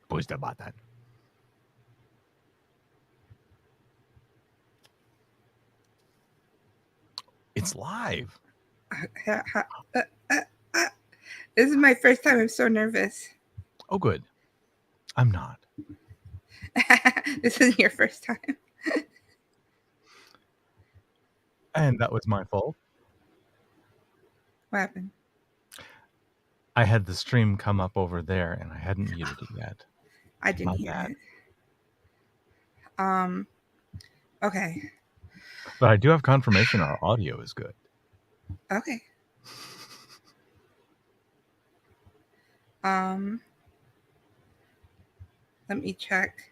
Push the button. It's live. This is my first time. I'm so nervous. Oh, good. I'm not. This isn't your first time. And that was my fault. What happened? I had the stream come up over there, and I hadn't muted it yet. I didn't hear it. Okay. But I do have confirmation our audio is good. Okay. Let me check.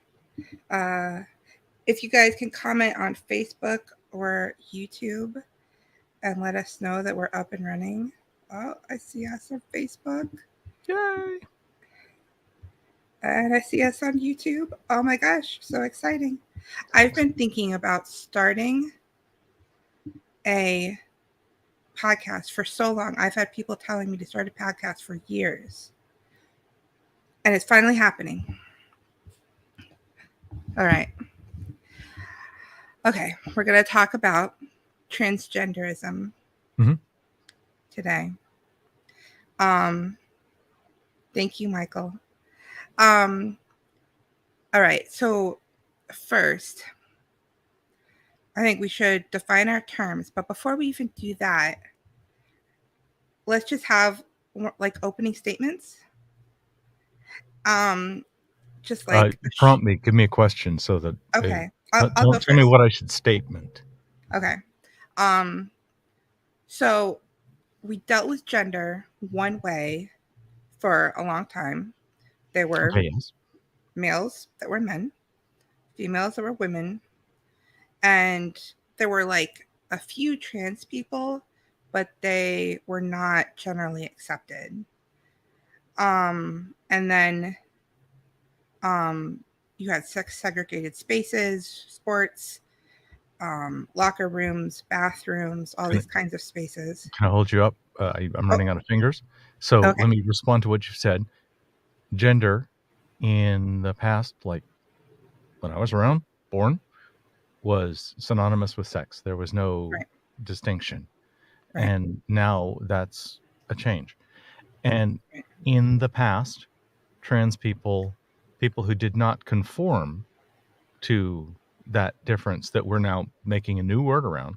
If you guys can comment on Facebook or YouTube and let us know that we're up and running. Oh, I see us on Facebook. Yay! And I see us on YouTube. Oh my gosh, so exciting. I've been thinking about starting a podcast for so long. I've had people telling me to start a podcast for years. And it's finally happening. All right. Okay, we're going to talk about transgenderism today. Thank you, Michael. All right, so first, I think we should define our terms. But before we even do that, let's just have like opening statements. Just like prompt me, give me a question so that okay. I'll go tell me what I should statement. Okay. So we dealt with gender one way for a long time. There were males that were men, females that were women, and there were like a few trans people, but they were not generally accepted. And then you had sex segregated spaces, sports, locker rooms, bathrooms, all these kinds of spaces. Can I hold you up? I'm running out of fingers. So let me respond to what you said. Gender in the past, like when I was born, was synonymous with sex. There was no distinction. And now that's a change. And in the past, trans people who did not conform to that difference that we're now making a new word around,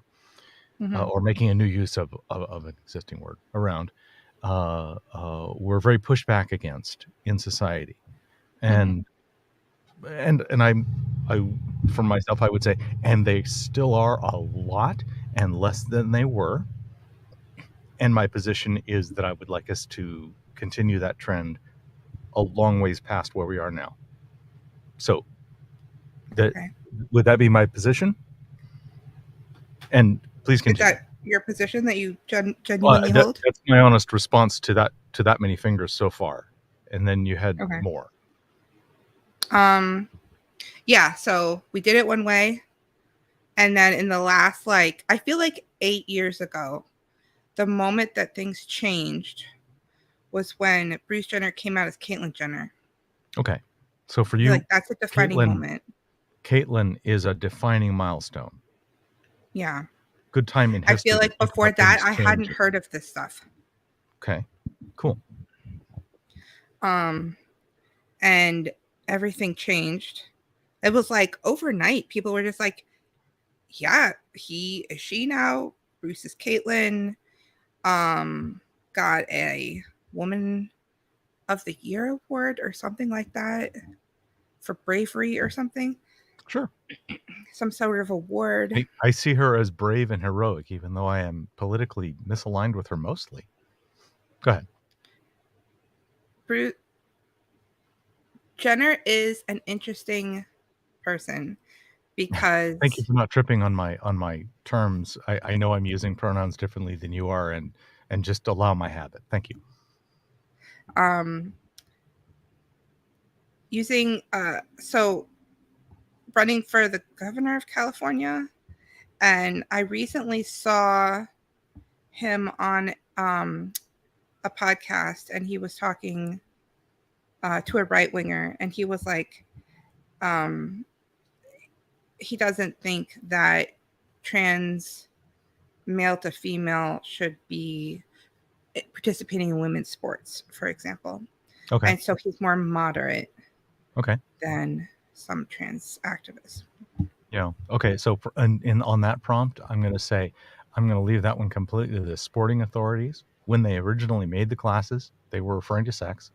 or making a new use of an existing word around, were very pushed back against in society. And I for myself, I would say, and they still are a lot and less than they were. And my position is that I would like us to continue that trend a long ways past where we are now. So that would that be my position? And please continue. Is that your position that you genuinely hold? That's my honest response to that many fingers so far. And then you had more. Yeah, so we did it one way. And then in the last, like, I feel like 8 years ago, the moment that things changed was when Bruce Jenner came out as Caitlyn Jenner. Okay. So for you, like that's a defining moment. Caitlyn is a defining milestone. Yeah. Good time in history. I feel like before that, I hadn't heard of this stuff. Okay, cool. And everything changed. It was like overnight. People were just like, yeah, he is she now. Bruce is Caitlyn. Got a Woman of the Year award or something like that for bravery or something. Sure. Some sort of award. I see her as brave and heroic, even though I am politically misaligned with her mostly. Go ahead. Bruce Jenner is an interesting person because thank you for not tripping on my terms. I know I'm using pronouns differently than you are, and just allow my habit. Thank you. Using so running for the governor of California, and I recently saw him on a podcast, and he was talking to a right winger, and he was like, he doesn't think that trans male to female should be participating in women's sports, for example. Okay. And so he's more moderate Okay. than some trans activists. Yeah. Okay. So on that prompt, I'm going to leave that one completely to the sporting authorities. When they originally made the classes, they were referring to sex,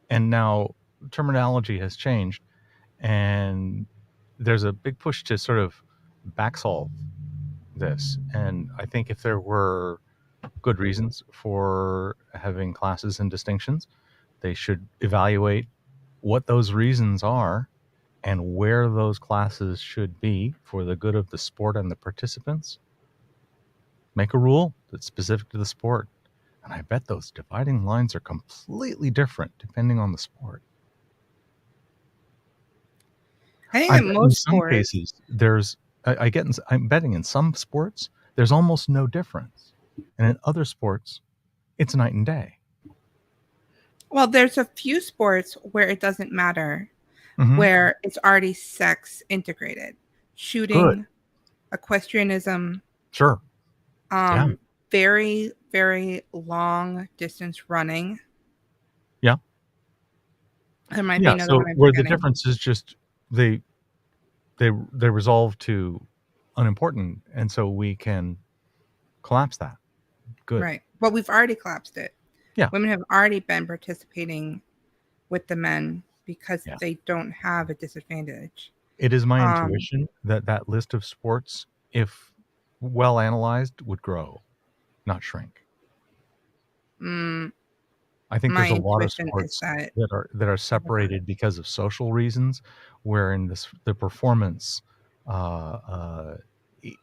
and now terminology has changed, and there's a big push to sort of back solve this. And I think if there were good reasons for having classes and distinctions, they should evaluate what those reasons are and where those classes should be for the good of the sport and the participants. Make a rule that's specific to the sport. And I bet those dividing lines are completely different depending on the sport. I think that most in some sports, cases, I'm betting in some sports, there's almost no difference. And in other sports, it's night and day. well, there's a few sports where it doesn't matter, Mm-hmm. where it's already sex integrated. Shooting, Good. equestrianism. Sure. Yeah. Very, very long distance running. Yeah. There might be another one I'm where forgetting. the difference is just they resolve to unimportant, and so we can collapse that. Good. Right. Well, we've already collapsed it. Yeah. Women have already been participating with the men because they don't have a disadvantage. It is my intuition that list of sports, if well analyzed, would grow, not shrink. I think there's a lot of sports that are separated because of social reasons, wherein the performance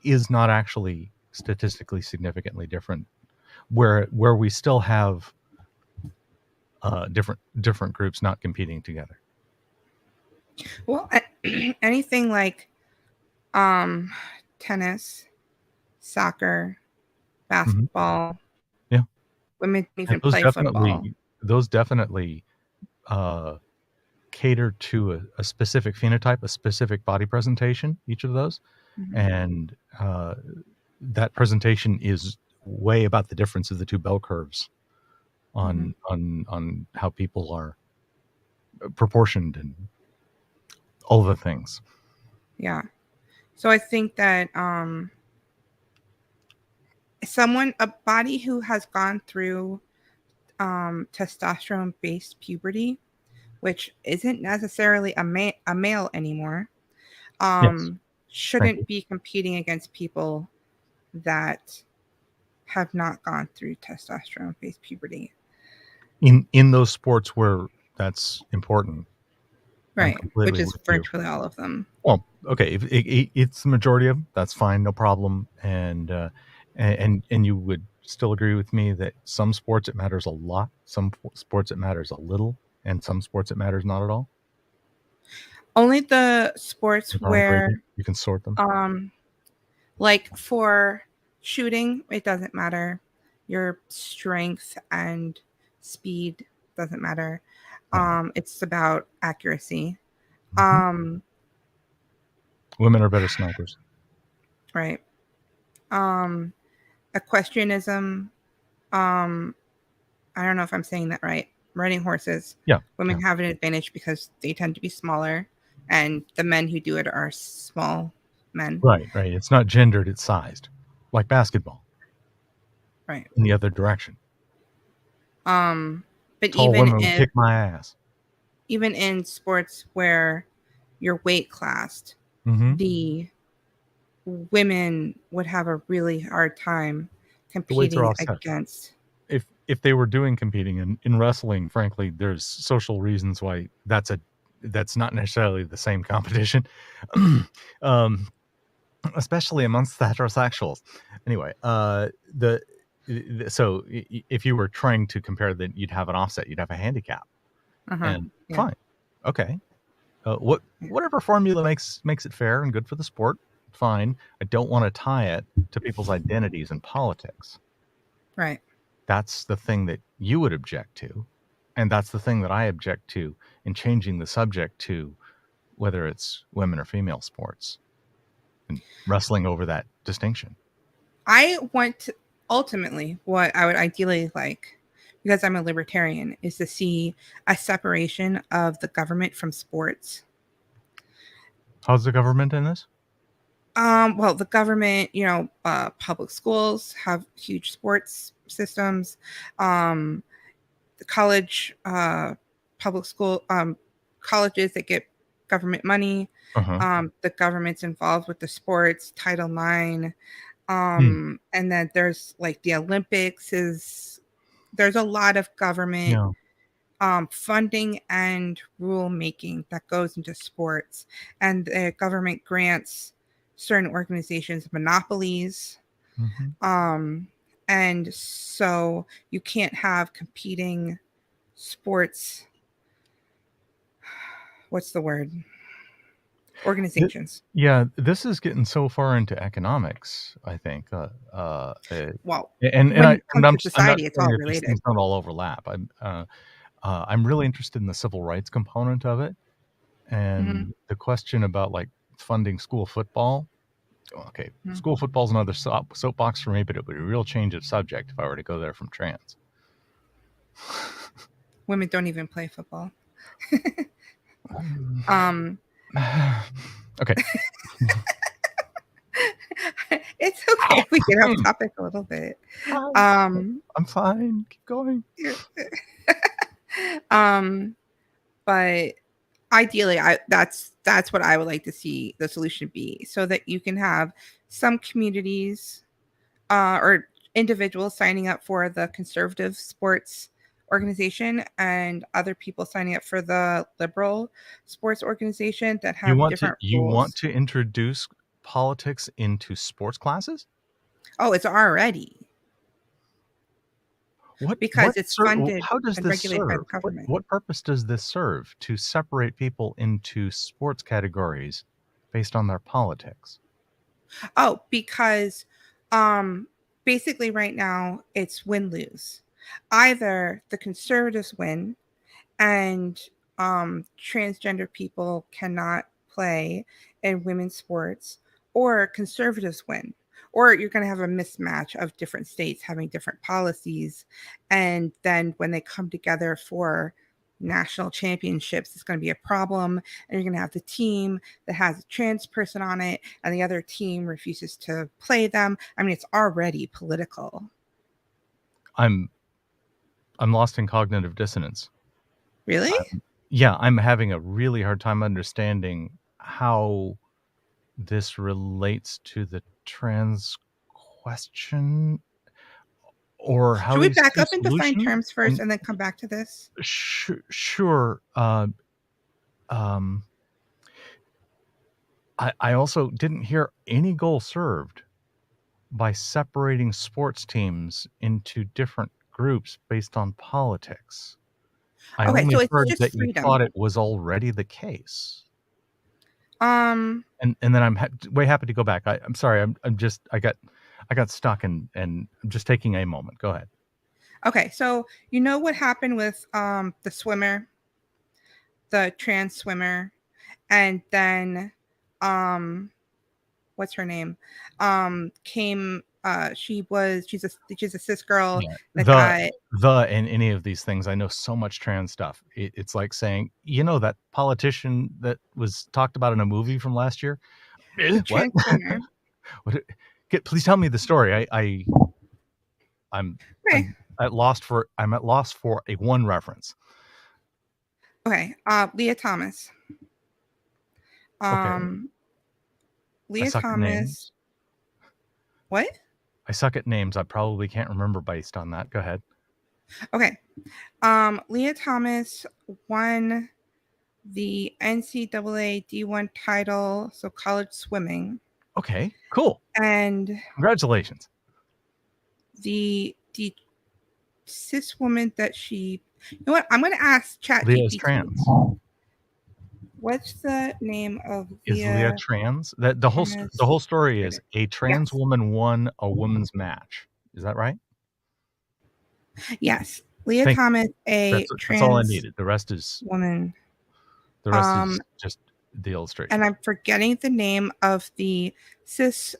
is not actually statistically significantly different, where we still have different groups not competing together. Well, anything like tennis, soccer, basketball. Mm-hmm. Yeah. Women even play football. Those definitely cater to a specific phenotype, a specific body presentation, each of those. Mm-hmm. And that presentation is way about the difference of the two bell curves on how people are proportioned and all the things. Yeah. So I think that a body who has gone through testosterone-based puberty, which isn't necessarily a male anymore, shouldn't be competing against people that have not gone through testosterone-based puberty. In those sports where that's important. Right, which is virtually all of them. Well, okay, if it's the majority of them, that's fine, no problem. And you would still agree with me that some sports it matters a lot, some sports it matters a little, and some sports it matters not at all? Only the sports where you can sort them. Like for shooting, it doesn't matter. Your strength and speed doesn't matter. It's about accuracy. Women are better snipers. Right. Equestrianism. I don't know if I'm saying that right. Riding horses. Yeah. Women have an advantage because they tend to be smaller, and the men who do it are small men. Right. It's not gendered, it's sized. Like basketball. Right. In the other direction. But tall even women kick my ass. Even in sports where you're weight classed, the women would have a really hard time competing against. If they were doing competing in wrestling, frankly, there's social reasons why that's not necessarily the same competition, especially amongst heterosexuals. Anyway, so if you were trying to compare, that you'd have an offset, you'd have a handicap, and fine, okay, whatever formula makes it fair and good for the sport, fine. I don't want to tie it to people's identities and politics. Right. That's the thing that you would object to, And that's the thing that I object to in changing the subject to whether it's women or female sports and wrestling over that distinction. I want to, ultimately what I would ideally like, because I'm a libertarian, is to see a separation of the government from sports. How's the government in this? Well, the government, public schools have huge sports systems. The college, public school, colleges that get government money. The government's involved with the sports, Title IX. And then there's like the Olympics there's a lot of government funding and rule making that goes into sports, and the government grants certain organizations monopolies. And so you can't have competing sports. What's the word? Organizations. Yeah, this is getting so far into economics, I think. Well, and when I'm it comes to I'm not society, it's saying all that these related. things don't all overlap. I'm really interested in the civil rights component of it, and the question about like funding school football. Okay, school football is another soapbox for me, but it would be a real change of subject if I were to go there from trans. Women don't even play football. Okay. It's okay if we get off topic a little bit. I'm fine. Keep going. But ideally, that's what I would like to see the solution be, so that you can have some communities or individuals signing up for the conservative sports organization and other people signing up for the liberal sports organization that have different you rules. want to introduce politics into sports classes? Oh, it's already. Because it's funded how does and this regulated by the serve? government. What purpose does this serve to separate people into sports categories based on their politics? Oh, because basically right now it's win-lose. Either the conservatives win and transgender people cannot play in women's sports, or conservatives win. Or you're going to have a mismatch of different states having different policies. And then when they come together for national championships, it's going to be a problem. And you're going to have the team that has a trans person on it, and the other team refuses to play them. I mean, it's already political. I'm lost in cognitive dissonance. Really? Yeah, I'm having a really hard time understanding how this relates to the trans question, or how Should we these back two up and define solutions. terms first and then come back to this? Sure. I also didn't hear any goal served by separating sports teams into different groups based on politics. I Okay, only so it's heard just that you freedom. thought it was already the case. Um, and then I'm way happy to go back. I'm sorry. I got stuck and I'm just taking a moment. Go ahead. Okay, so you know what happened with the swimmer, the trans swimmer, and then what's her name? Came she's a cis girl that got In any of these things, I know so much trans stuff. It's like saying, that politician that was talked about in a movie from last year. the What? trans swimmer. Please tell me the story. I'm Okay. at loss for a one reference. Okay. Leah Thomas. Okay. Leah I suck at Thomas. Names. What? I suck at names. I probably can't remember based on that. Go ahead. Okay. Leah Thomas won the NCAA D1 title, so college swimming. Okay, cool. And congratulations. The cis woman that you know what? I'm going to ask ChatGPT. Leah's trans. What's the name of Leah trans? That the whole story is a trans woman won a women's match. Is that right? Yes. Leah Thank you. Thomas, a That's all I trans needed. The rest is woman. just the illustration. And I'm forgetting the name of the cis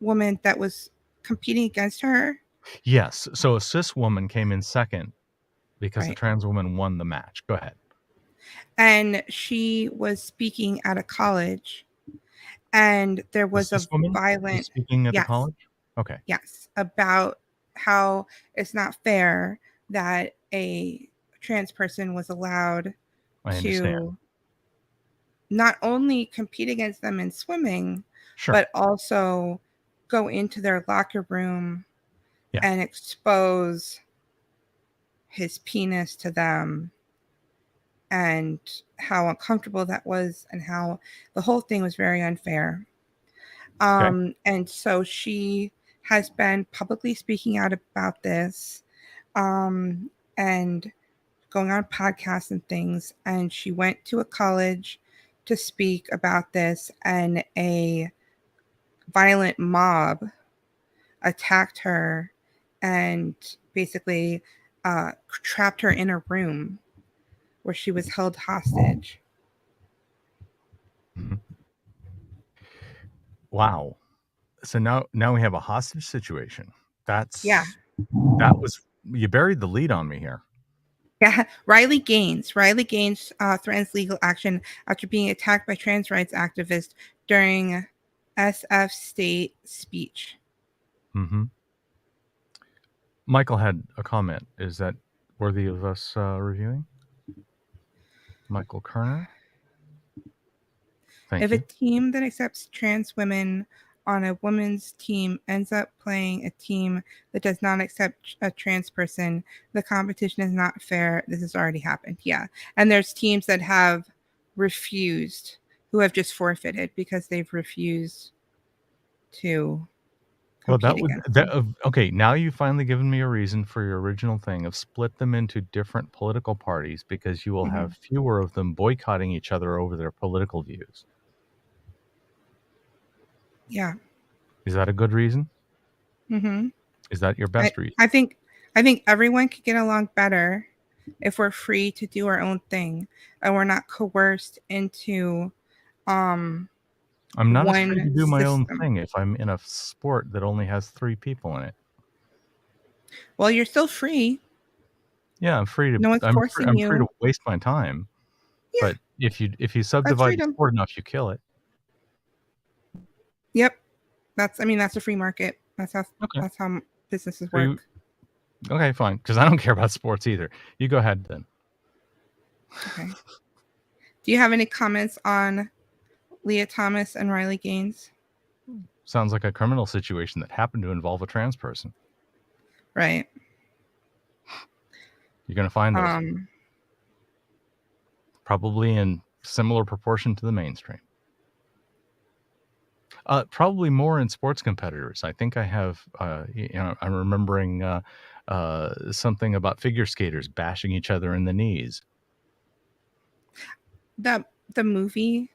woman that was competing against her. Yes. So a cis woman came in second because a Right. trans woman won the match. Go ahead. And she was speaking at a college, and there The was cis a woman was violent, speaking at the yes, college? Okay. yes, about how it's not fair that a trans person was allowed I understand. to not only compete against them in swimming, Sure. but also go into their locker room Yeah. and expose his penis to them, and how uncomfortable that was, and how the whole thing was very unfair. Okay. And so she has been publicly speaking out about this, and going on podcasts and things. And she went to a college to speak about this, and a violent mob attacked her and basically trapped her in a room where she was held hostage. Mm-hmm. Wow. So now we have a hostage situation. Yeah. That was, you buried the lead on me here. Yeah. Riley Gaines. Riley Gaines threatens legal action after being attacked by trans rights activists during SF state speech. Mm-hmm. Michael had a comment. Is that worthy of us reviewing? Michael Kerner. Thank If a you. team that accepts trans women on a women's team ends up playing a team that does not accept a trans person, the competition is not fair. This has already happened. Yeah. And there's teams that have refused, who have just forfeited because they've refused to Well, compete against them. okay. Now you've finally given me a reason for your original thing of split them into different political parties because you will have fewer of them boycotting each other over their political views. Yeah. Is that a good reason? Mm-hmm. Is that your best reason? I think everyone could get along better if we're free to do our own thing and we're not coerced into I'm not as free to one do my own system. thing if I'm in a sport that only has 3 people in it. Well, you're still free. Yeah, I'm free No one's forcing I'm free to you. waste my time. Yeah, But if you that's subdivide the freedom. sport enough, you kill it. Yep. That's a free market. Okay. That's how businesses Free, work. okay, fine. Because I don't care about sports either. You go ahead then. Okay. Do you have any comments on Leah Thomas and Riley Gaines? Sounds like a criminal situation that happened to involve a trans person. Right. You're going to find those probably in similar proportion to the mainstream. Probably more in sports competitors. I think I have, I'm remembering something about figure skaters bashing each other in the knees. The movie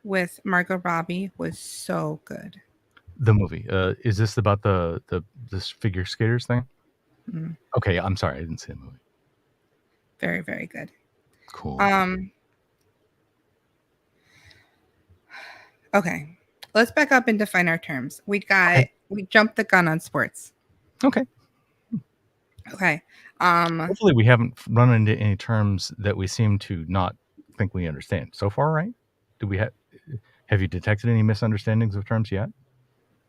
with Margot Robbie was so good. The movie. Is this about this figure skaters thing? Mm. Okay, I'm sorry, I didn't see the movie. Very, very good. Cool. Okay. Let's back up and define our terms. We jumped the gun on sports. Okay. Okay. Hopefully we haven't run into any terms that we seem to not think we understand so far, right? Do we have you detected any misunderstandings of terms yet?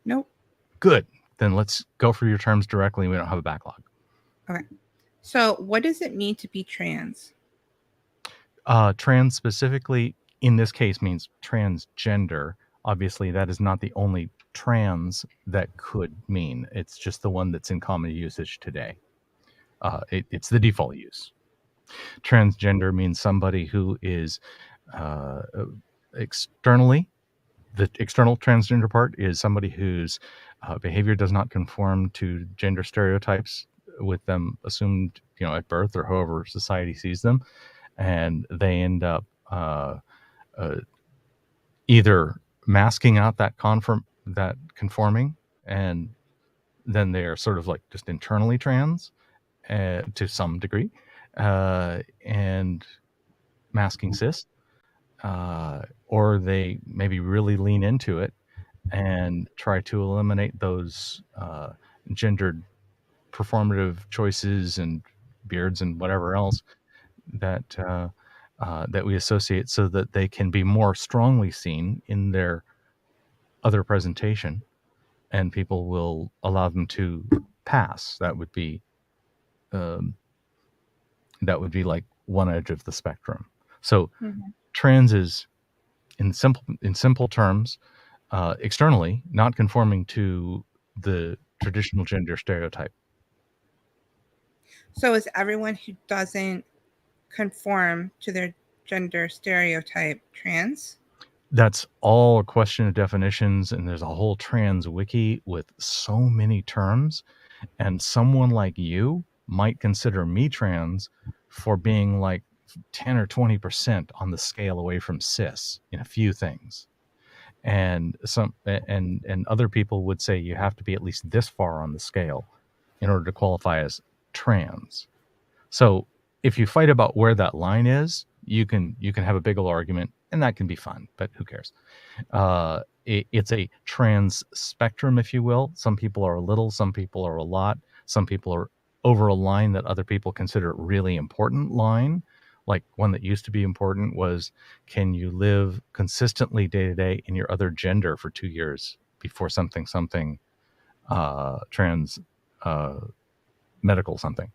Nope. Good. Then let's go for your terms directly. We don't have a backlog. Okay. So what does it mean to be trans? Trans specifically in this case means transgender. Obviously, that is not the only trans that could mean. It's just the one that's in common usage today. It's the default use. Transgender means somebody who is externally, the external transgender part is somebody whose behavior does not conform to gender stereotypes with them assumed, at birth or however society sees them. And they end up either masking out that conforming, and then they are sort of like just internally trans, to some degree, and masking cis, or they maybe really lean into it and try to eliminate those gendered performative choices and beards and whatever else that that we associate, so that they can be more strongly seen in their other presentation, and people will allow them to pass. That would be like one edge of the spectrum. So trans is, in simple terms, externally not conforming to the traditional gender stereotype. So is everyone who doesn't conform to their gender stereotype trans? That's all a question of definitions, and there's a whole trans wiki with so many terms, and someone like you might consider me trans for being like 10 or 20% on the scale away from cis in a few things. And other people would say you have to be at least this far on the scale in order to qualify as trans. So if you fight about where that line is, you can have a big old argument, and that can be fun, but who cares? It's a trans spectrum, if you will. Some people are a little, some people are a lot, some people are over a line that other people consider a really important line. Like one that used to be important was, can you live consistently day to day in your other gender for 2 years before something trans medical something?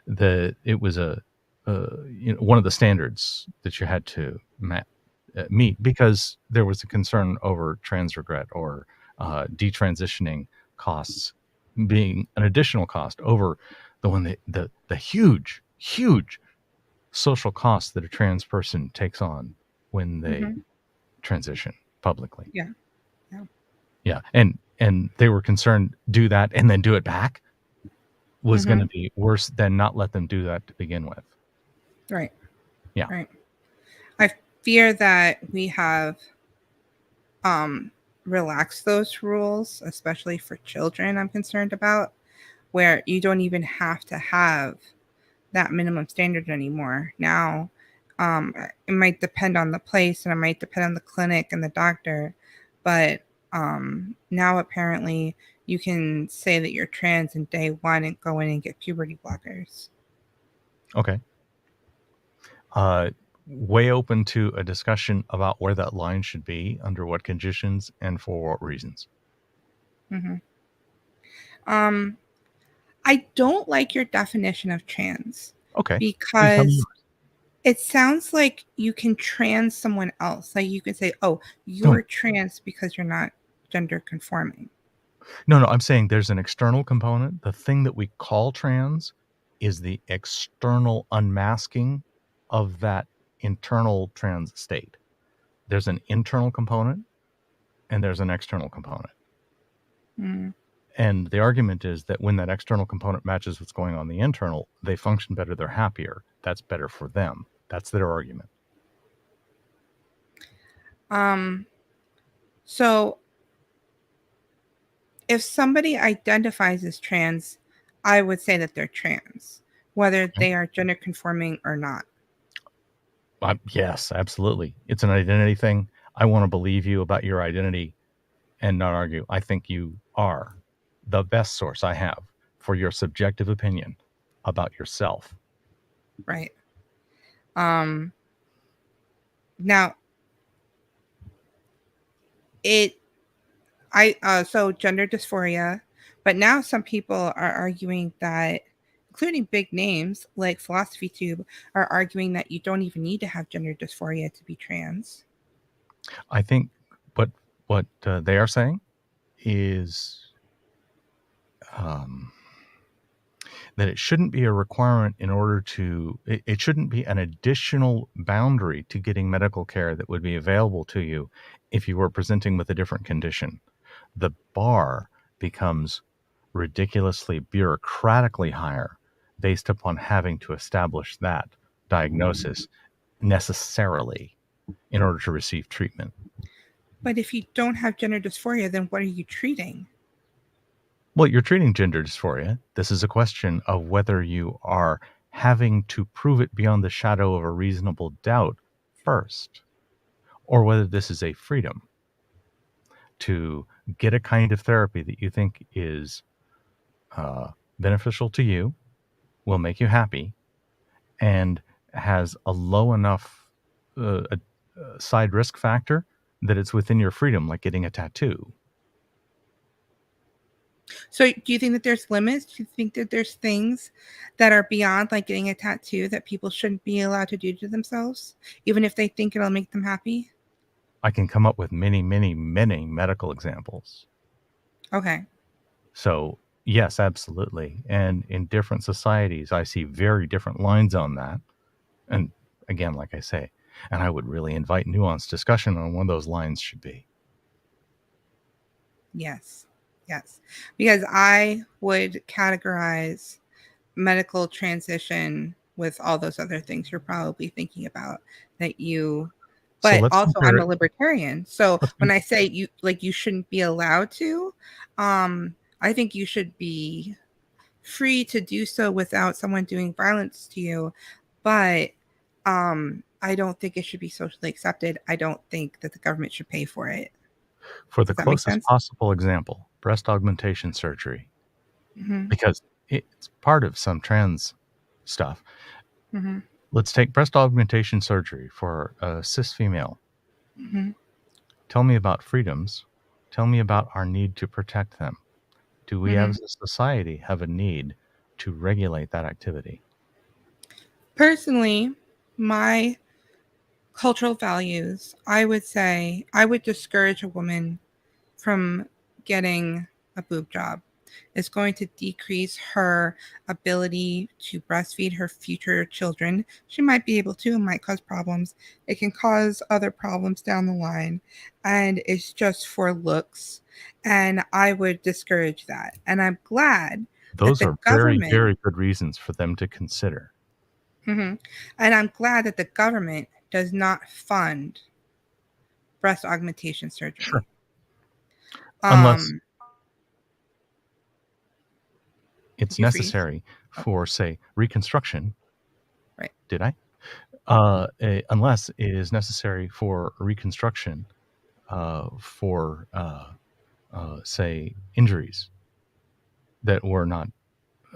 It was one of the standards that you had to meet, because there was a concern over trans regret or detransitioning costs being an additional cost over the huge social costs that a trans person takes on when they transition publicly. Yeah. And they were concerned, do that and then do it back was going to be worse than not let them do that to begin with. Right. Yeah. Right. I fear that we have relaxed those rules, especially for children. I'm concerned about, where you don't even have to have that minimum standard anymore. Now, it might depend on the place, and it might depend on the clinic and the doctor, but now apparently you can say that you're trans in day one and go in and get puberty blockers. Okay. Way open to a discussion about where that line should be, under what conditions, and for what reasons. I don't like your definition of trans. Okay. Because it sounds like you can trans someone else. Like you can say, oh, you're trans because you're not gender conforming. No, I'm saying there's an external component. The thing that we call trans is the external unmasking of that internal trans state. There's an internal component and there's an external component. And the argument is that when that external component matches what's going on in the internal, they function better, they're happier. That's better for them. That's their argument. So if somebody identifies as trans, I would say that they're trans, whether they are gender conforming or not. Yes, absolutely. It's an identity thing. I want to believe you about your identity and not argue. I think you are the best source I have for your subjective opinion about yourself. Right. Now, so gender dysphoria, but now some people are arguing that, including big names like Philosophy Tube, are arguing that you don't even need to have gender dysphoria to be trans. I think what they are saying is that it shouldn't be a requirement in order to, it shouldn't be an additional boundary to getting medical care that would be available to you if you were presenting with a different condition. The bar becomes ridiculously bureaucratically higher based upon having to establish that diagnosis necessarily in order to receive treatment. But if you don't have gender dysphoria, then what are you treating? Well, you're treating gender dysphoria. This is a question of whether you are having to prove it beyond the shadow of a reasonable doubt first, or whether this is a freedom to get a kind of therapy that you think is beneficial to you, will make you happy, and has a low enough side risk factor that it's within your freedom, like getting a tattoo. So do you think that there's limits? Do you think that there's things that are beyond like getting a tattoo that people shouldn't be allowed to do to themselves, even if they think it'll make them happy? I can come up with many, many, many medical examples. Okay. So, yes, absolutely. And in different societies, I see very different lines on that. And again, like I say, and I would really invite nuanced discussion on what those lines should be. Yes. Yes. Because I would categorize medical transition with all those other things you're probably thinking about that you, So but let's also compare I'm a it. libertarian. So Let's when com- I say you shouldn't be allowed to, I think you should be free to do so without someone doing violence to you. But I don't think it should be socially accepted. I don't think that the government should pay for it. for the Does that make closest sense? possible example, breast augmentation surgery, Mm-hmm. because it's part of some trans stuff. Mm-hmm. Let's take breast augmentation surgery for a cis female. Mm-hmm. Tell me about freedoms. Tell me about our need to protect them. Do we Mm-hmm. as a society have a need to regulate that activity? Personally, my cultural values, I would say I would discourage a woman from getting a boob job. It's going to decrease her ability to breastfeed her future children. She might be able to, it might cause problems. It can cause other problems down the line. And it's just for looks. And I would discourage that. And I'm glad that Those the are very, government, very good reasons for them to consider. mhm, and I'm glad that the government does not fund breast augmentation Sure. surgery. Unless Um, it's did you freeze? necessary Oh, for, say, reconstruction. right. Did I? Unless it is necessary for reconstruction for, say, injuries that were not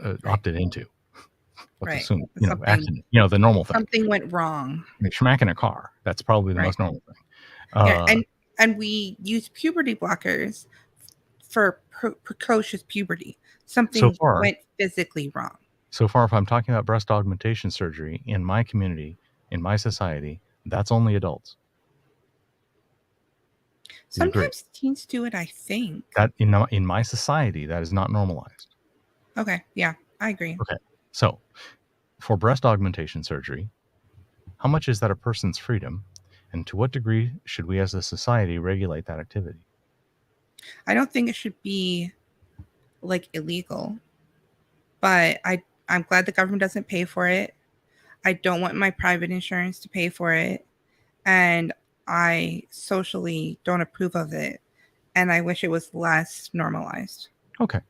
Right. opted into. Let's Right. assume, Something accident, the normal thing. something went wrong. I mean, smacking a car, that's probably the Right. most normal thing. Yeah, Uh, and we use puberty blockers for precocious puberty. so Something far, went physically wrong. if I'm talking about breast augmentation surgery in my community, in my society, that's only adults. Do you agree? Sometimes teens do it, I think. That in my society, that is not normalized. Okay, yeah, I agree. Okay. So, for breast augmentation surgery, how much is that a person's freedom? And to what degree should we as a society regulate that activity? I don't think it should be like illegal, but I'm glad the government doesn't pay for it. I don't want my private insurance to pay for it, and I socially don't approve of it, and I wish it was less normalized. Okay.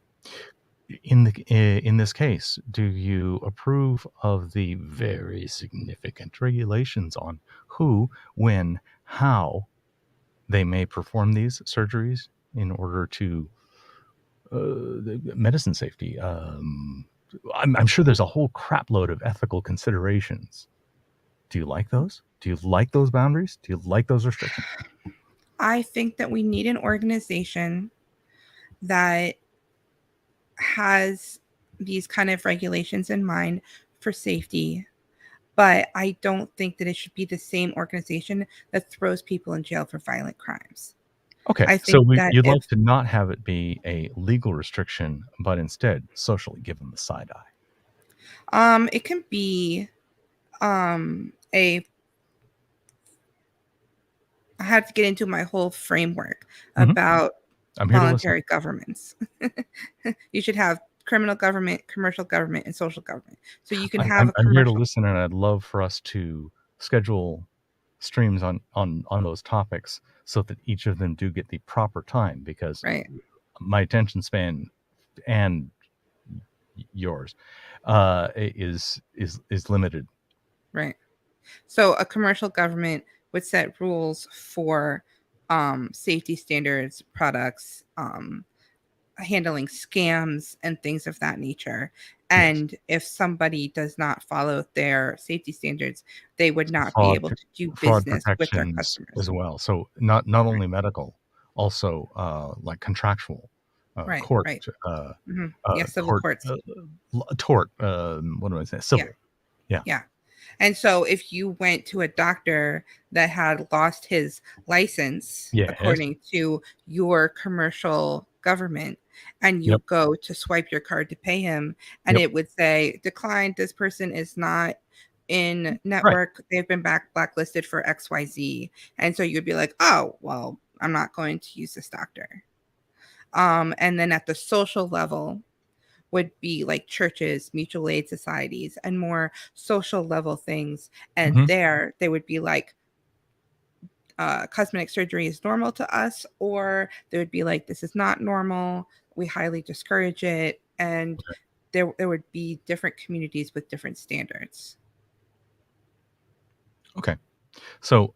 In this case, do you approve of the very significant regulations on who, when, how they may perform these surgeries in order to medicine safety? I'm sure there's a whole crapload of ethical considerations. Do you like those? Do you like those boundaries? Do you like those restrictions? I think that we need an organization that has these kind of regulations in mind for safety, but I don't think that it should be the same organization that throws people in jail for violent crimes. Okay, I so think that you'd if like to not have it be a legal restriction, but instead socially give them the side eye. it can be a I have to get into my whole framework Mhm. about I'm here to listen. voluntary governments. You should have criminal government, commercial government, and social government. So you can have a I'm here to commercial, listen, and I'd love for us to schedule streams on those topics so that each of them do get the proper time, because right? my attention span and yours is limited. Right. So a commercial government would set rules for safety standards, products, handling scams and things of that nature. Yes. And if somebody does not follow their safety standards, they would not be able to do Fraud business with their protections as customers. well. So not Right. only medical, also like contractual, Right. court, Right. Yeah. Civil court, courts. tort. What do I say? Yeah. Civil. Yeah. Yeah. And so if you went to a doctor that had lost his license Yes. according to your commercial government, and you Yep. go to swipe your card to pay him, and Yep. it would say, declined, this person is not in Right. network, they've been blacklisted for XYZ. And so you'd be like, oh, well, I'm not going to use this doctor. And then at the social level, would be like churches, mutual aid societies, and more social level things. And Mm-hmm. there they would be like, cosmetic surgery is normal to us, or they would be like, this is not normal. We highly discourage it. And there would be different communities with different standards. Okay. So,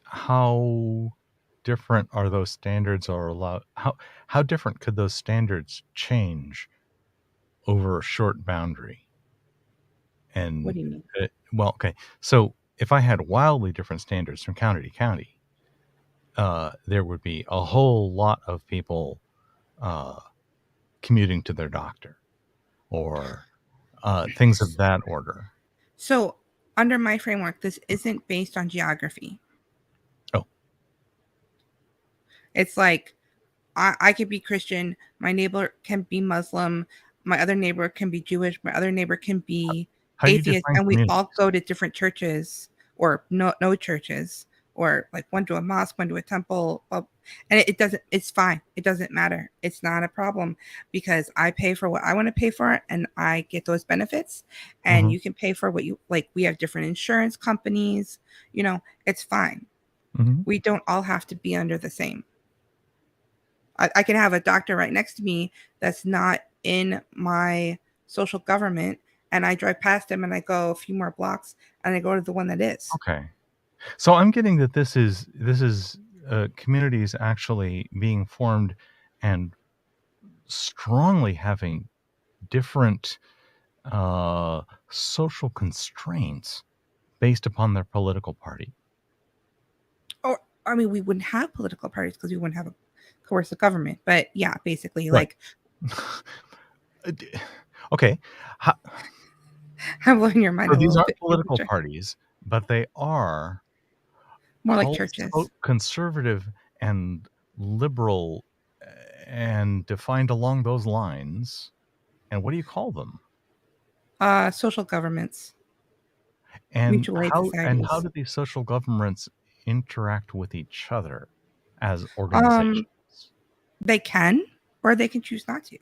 how different are those standards, or how different could those standards change over a short boundary? What And do you mean? well, okay. So if I had wildly different standards from county to county, there would be a whole lot of people uh, commuting to their doctor, or things of that order. So under my framework, this isn't based on geography. Oh, It's like, I could be Christian, my neighbor can be Muslim, my other neighbor can be Jewish, my other neighbor can be how do you atheist, define and we all communities? go to different churches, or no churches, or like one to a mosque, one to a temple. Well, and it doesn't, it's fine. It doesn't matter. It's not a problem, because I pay for what I want to pay for, and I get those benefits, and Mm-hmm. you can pay for what you like. We have different insurance companies, it's fine. Mm-hmm. We don't all have to be under the same. I can have a doctor right next to me that's not in my social government, and I drive past him and I go a few more blocks and I go to the one that is. Okay. So I'm getting that this is communities actually being formed and strongly having different uh, social constraints based upon their political party. Or, I mean, we wouldn't have political parties because we wouldn't have a coercive government. But yeah, basically, Right. like, Okay. How, I'm blowing your mind so a these little aren't bit. political parties, but they are More like churches. conservative and liberal and defined along those lines. And what do you call them? Social governments, And mutual aid how societies. do these social governments interact with each other as Um, organizations? they can, or they can choose not to.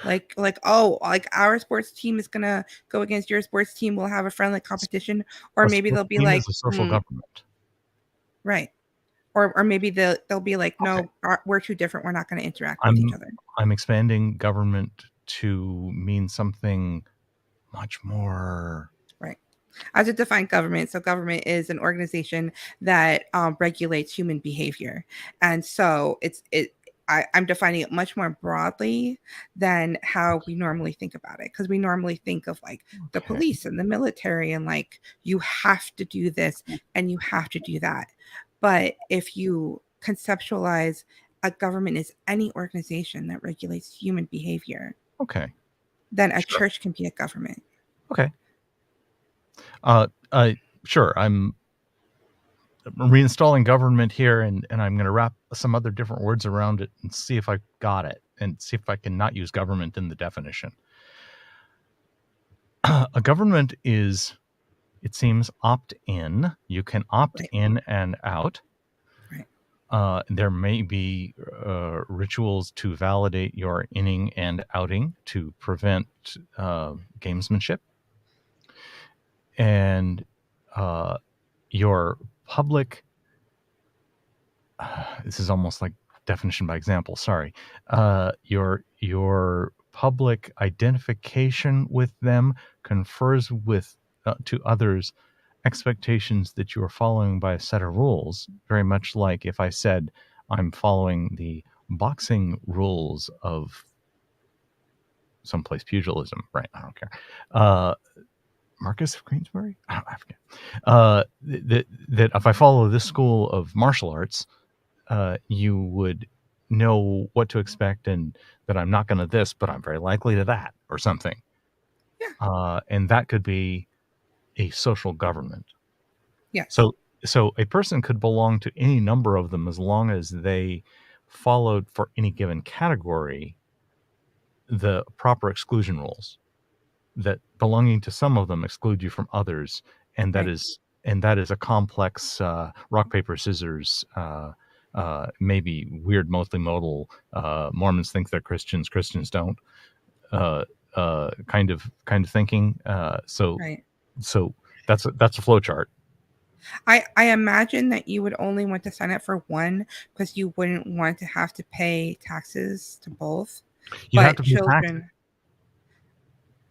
Like, oh, like our sports team is gonna go against your sports team, we'll have a friendly competition. Or A maybe sports they'll be team is like, a social government. right. Or maybe they'll be like, Okay. no, we're too different, we're not going to interact with each I'm other. I'm expanding government to mean something much more. Right. As a defined government, so government is an organization that regulates human behavior. And so I'm defining it much more broadly than how we normally think about it, because we normally think of like the Okay. police and the military, and like, you have to do this and you have to do that. But if you conceptualize a government as any organization that regulates human behavior, Okay. then a Sure. church can be a government. Okay. Sure. I'm reinstalling government here, and I'm going to wrap some other different words around it and see if I got it, and see if I can not use government in the definition. A government is, it seems, opt-in. You can opt Right. in and out. Right. There may be rituals to validate your inning and outing to prevent gamesmanship. And your public, this is almost like definition by example, sorry. Your public identification with them confers with to others expectations that you are following by a set of rules, very much like if I said I'm following the boxing rules of someplace pugilism, right? I don't care. Marcus of Queensbury? I forget. That if I follow this school of martial arts, you would know what to expect, and that I'm not going to this, but I'm very likely to that, or something. Yeah. And that could be a social government. Yes. So a person could belong to any number of them as long as they followed for any given category the proper exclusion rules, that belonging to some of them exclude you from others, and that Right. is a complex rock paper scissors, maybe weird multimodal, Mormons think they're Christians, Christians don't, kind of thinking. So Right. that's a flow chart. I imagine that you would only want to sign up for one because you wouldn't want to have to pay taxes to both. You'd have But to pay taxes. children,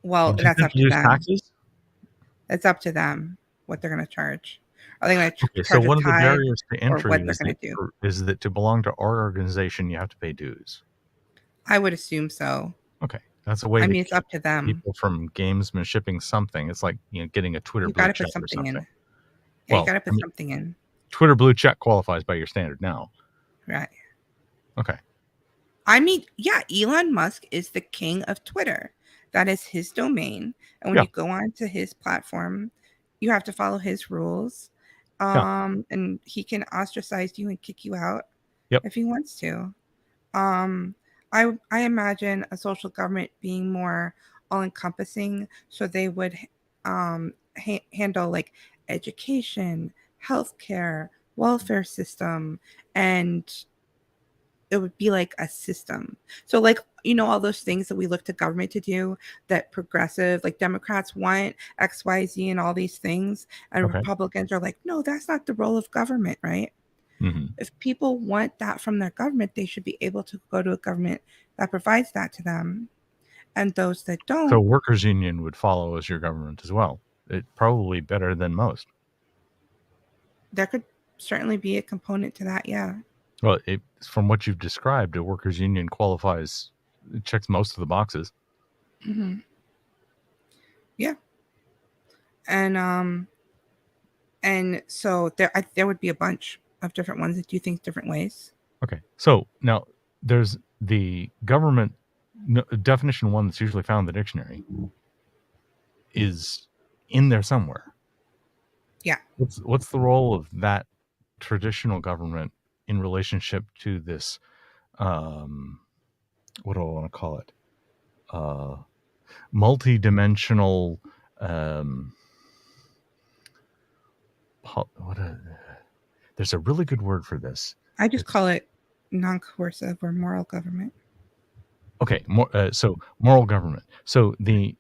well, You that's have up to to use them. taxes. It's up to them what they're going to charge. Are they going to Okay, so charge a one of the tithe barriers to or what entry they're going to do? is that to belong to our organization, you have to pay dues. I would assume so. Okay, that's a way I to mean, it's keep up to them. people from gamesmanshiping something. It's like, getting a Twitter You got blue to put check or something something. in. Yeah, you Well, got to I put mean, something in. Twitter blue check qualifies by your standard now. Right. Okay. I mean, yeah, Elon Musk is the king of Twitter. That is his domain. And when Yeah. you go onto his platform, you have to follow his rules. Yeah. And he can ostracize you and kick you out Yep. if he wants to. Um, I imagine a social government being more all encompassing, so they would handle like education, healthcare, welfare system, and it would be like a system. So like, all those things that we look to government to do, that progressive, like Democrats want XYZ and all these things, and Okay. Republicans are like, no, that's not the role of government, right? Mm-hmm. If people want that from their government, they should be able to go to a government that provides that to them. And those that So don't, workers' union would follow as your government as well. It probably better than most. there could certainly be a component to that. Yeah. Well, from what you've described, a workers' union qualifies, it checks most of the boxes. Mm-hmm. Yeah. And so there would be a bunch of different ones that do things different ways. Okay. So now there's the government definition one that's usually found in the dictionary is in there somewhere. Yeah. What's the role of that traditional government in relationship to this, what do I want to call it? Multi-dimensional, there's a really good word for this. I just call it non-coercive or moral government. Okay, so moral government. So the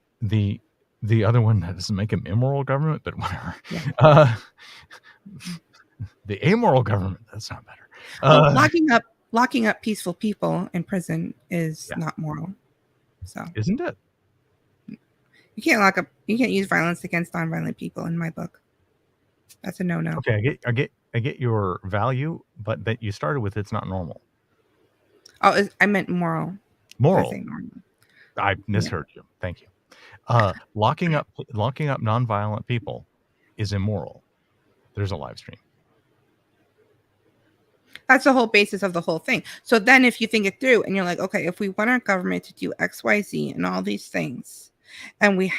other one, that doesn't make him immoral government, but whatever. Yeah. The amoral government, that's not better. Locking up peaceful people in prison is not moral. So isn't it? You can't use violence against nonviolent people in my book. That's a no-no. Okay, I get your value, but that you started with, it's not normal. Oh, I meant moral. Moral. Normal. I misheard you. Thank you. Locking up nonviolent people is immoral. There's a live stream. That's the whole basis of the whole thing. So then if you think it through and you're like, okay, if we want our government to do X, Y, Z and all these things, and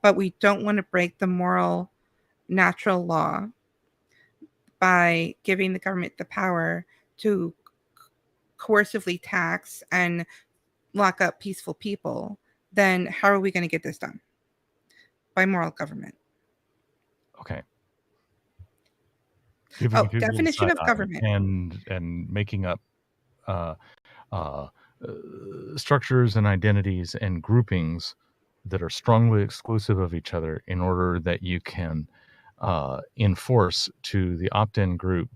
but we don't want to break the moral natural law by giving the government the power to coercively tax and lock up peaceful people, then how are we going to get this done? By moral government. Okay. Definition of government. And making up structures and identities and groupings that are strongly exclusive of each other in order that you can enforce to the opt-in group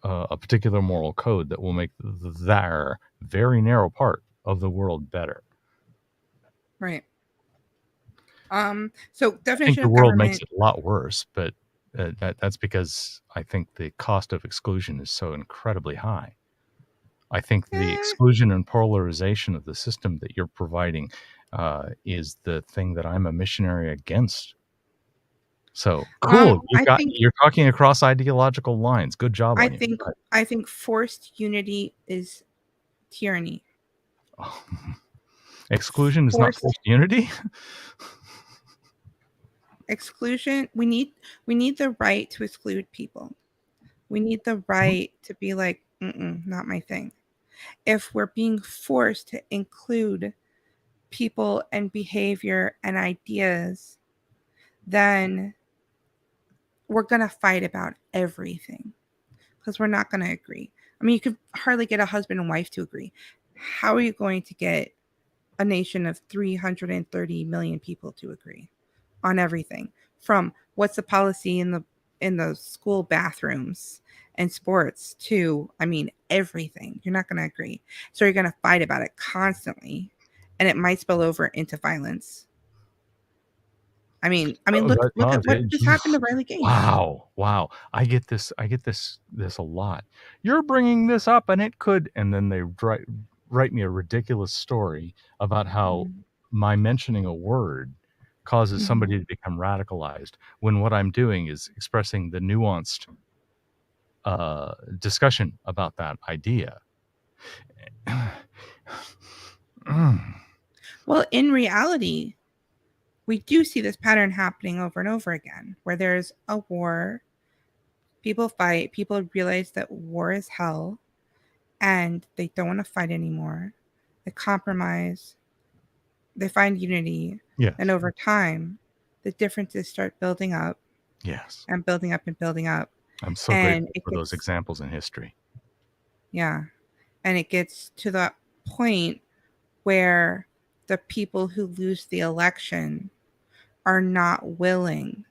a particular moral code that will make their very narrow part of the world better. Right. So I think definition the of world makes government. it a lot worse, but that's because I think the cost of exclusion is so incredibly high. I think the Eh, exclusion and polarization of the system that you're providing is the thing that I'm a missionary against. So cool, I think you're talking across ideological lines. Good job I on you. think I think forced unity is tyranny. Oh, exclusion is not Forced forced unity. exclusion. We need the right to exclude people. We need the Mhm. right to be like, mm-mm, not my thing. If we're being forced to include people and behavior and ideas, then we're going to fight about everything because we're not going to agree. I mean, you could hardly get a husband and wife to agree. How are you going to get a nation of 330 million people to agree on everything? From what's the policy in the school bathrooms and sports to, I mean, everything. You're not going to agree. So you're going to fight about it constantly, and it might spill over into violence. I mean, Oh, look at what just geez. happened to Riley Gaines. Wow. I get this a lot. You're bringing this up, and it could, and then they write me a ridiculous story about how Mhm. my mentioning a word causes Mhm. somebody to become radicalized, when what I'm doing is expressing the nuanced discussion about that idea. Well, in reality, we do see this pattern happening over and over again, where there's a war, people fight, people realize that war is hell, and they don't want to fight anymore. They compromise, they find unity, and Yes. over time, the differences start building up Yes. and building up and building up. I'm so And grateful it for those gets, examples in history. yeah, and it gets to the point where the people who lose the election are not willing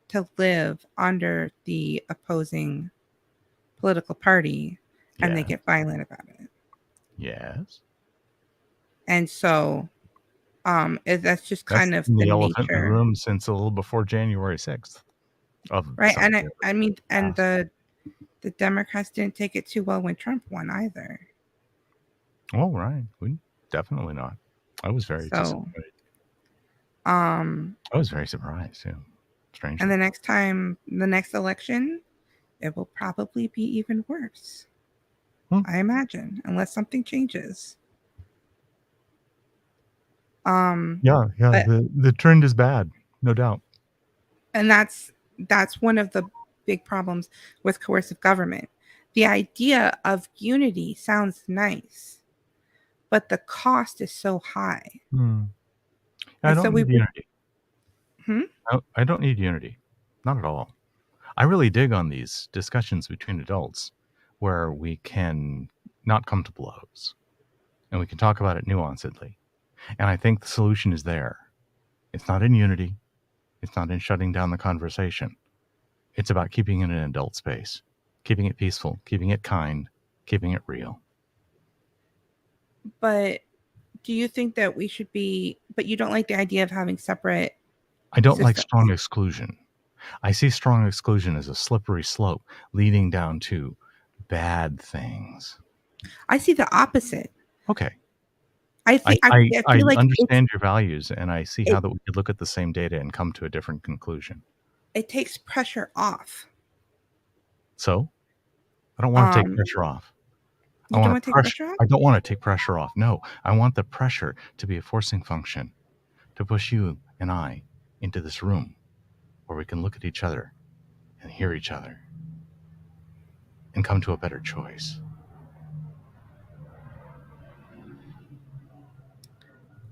to live under the opposing political party, and they Yeah. get violent about it. Yes. And so that's just That's kind of been the the elephant in the nature, room since a little before January 6th of right? some And years I mean, and past. the Democrats didn't take it too well when Trump won either. Oh, right. We definitely not. I was very So disappointed. um I was very surprised, yeah. and Strangely. the next time, the next election, it will probably be even worse, Hmm. I imagine, unless something changes. um Yeah. but The trend is bad, no doubt. and that's one of the big problems with coercive government. The idea of unity sounds nice, but the cost is so high. Hmm. I And so don't we need would. unity. Hmm? I don't need unity. Not at all. I really dig on these discussions between adults where we can not come to blows and we can talk about it nuancedly. And I think the solution is there. It's not in unity. It's not in shutting down the conversation. It's about keeping it in an adult space, keeping it peaceful, keeping it kind, keeping it real. But do you think that we should be, but you don't like the idea of having separate I don't like strong systems? exclusion. I see strong exclusion as a slippery slope leading down to bad things. I see the opposite. Okay. I I, think I, I I feel like understand your values and I see how it that we could look at the same data and come to a different conclusion. it takes pressure off. So I don't want to take Um, pressure off. I you don't want want to to take pressure. pressure off? I don't want to take pressure off. No, I want the pressure to be a forcing function to push you and I into this room where we can look at each other and hear each other and come to a better choice.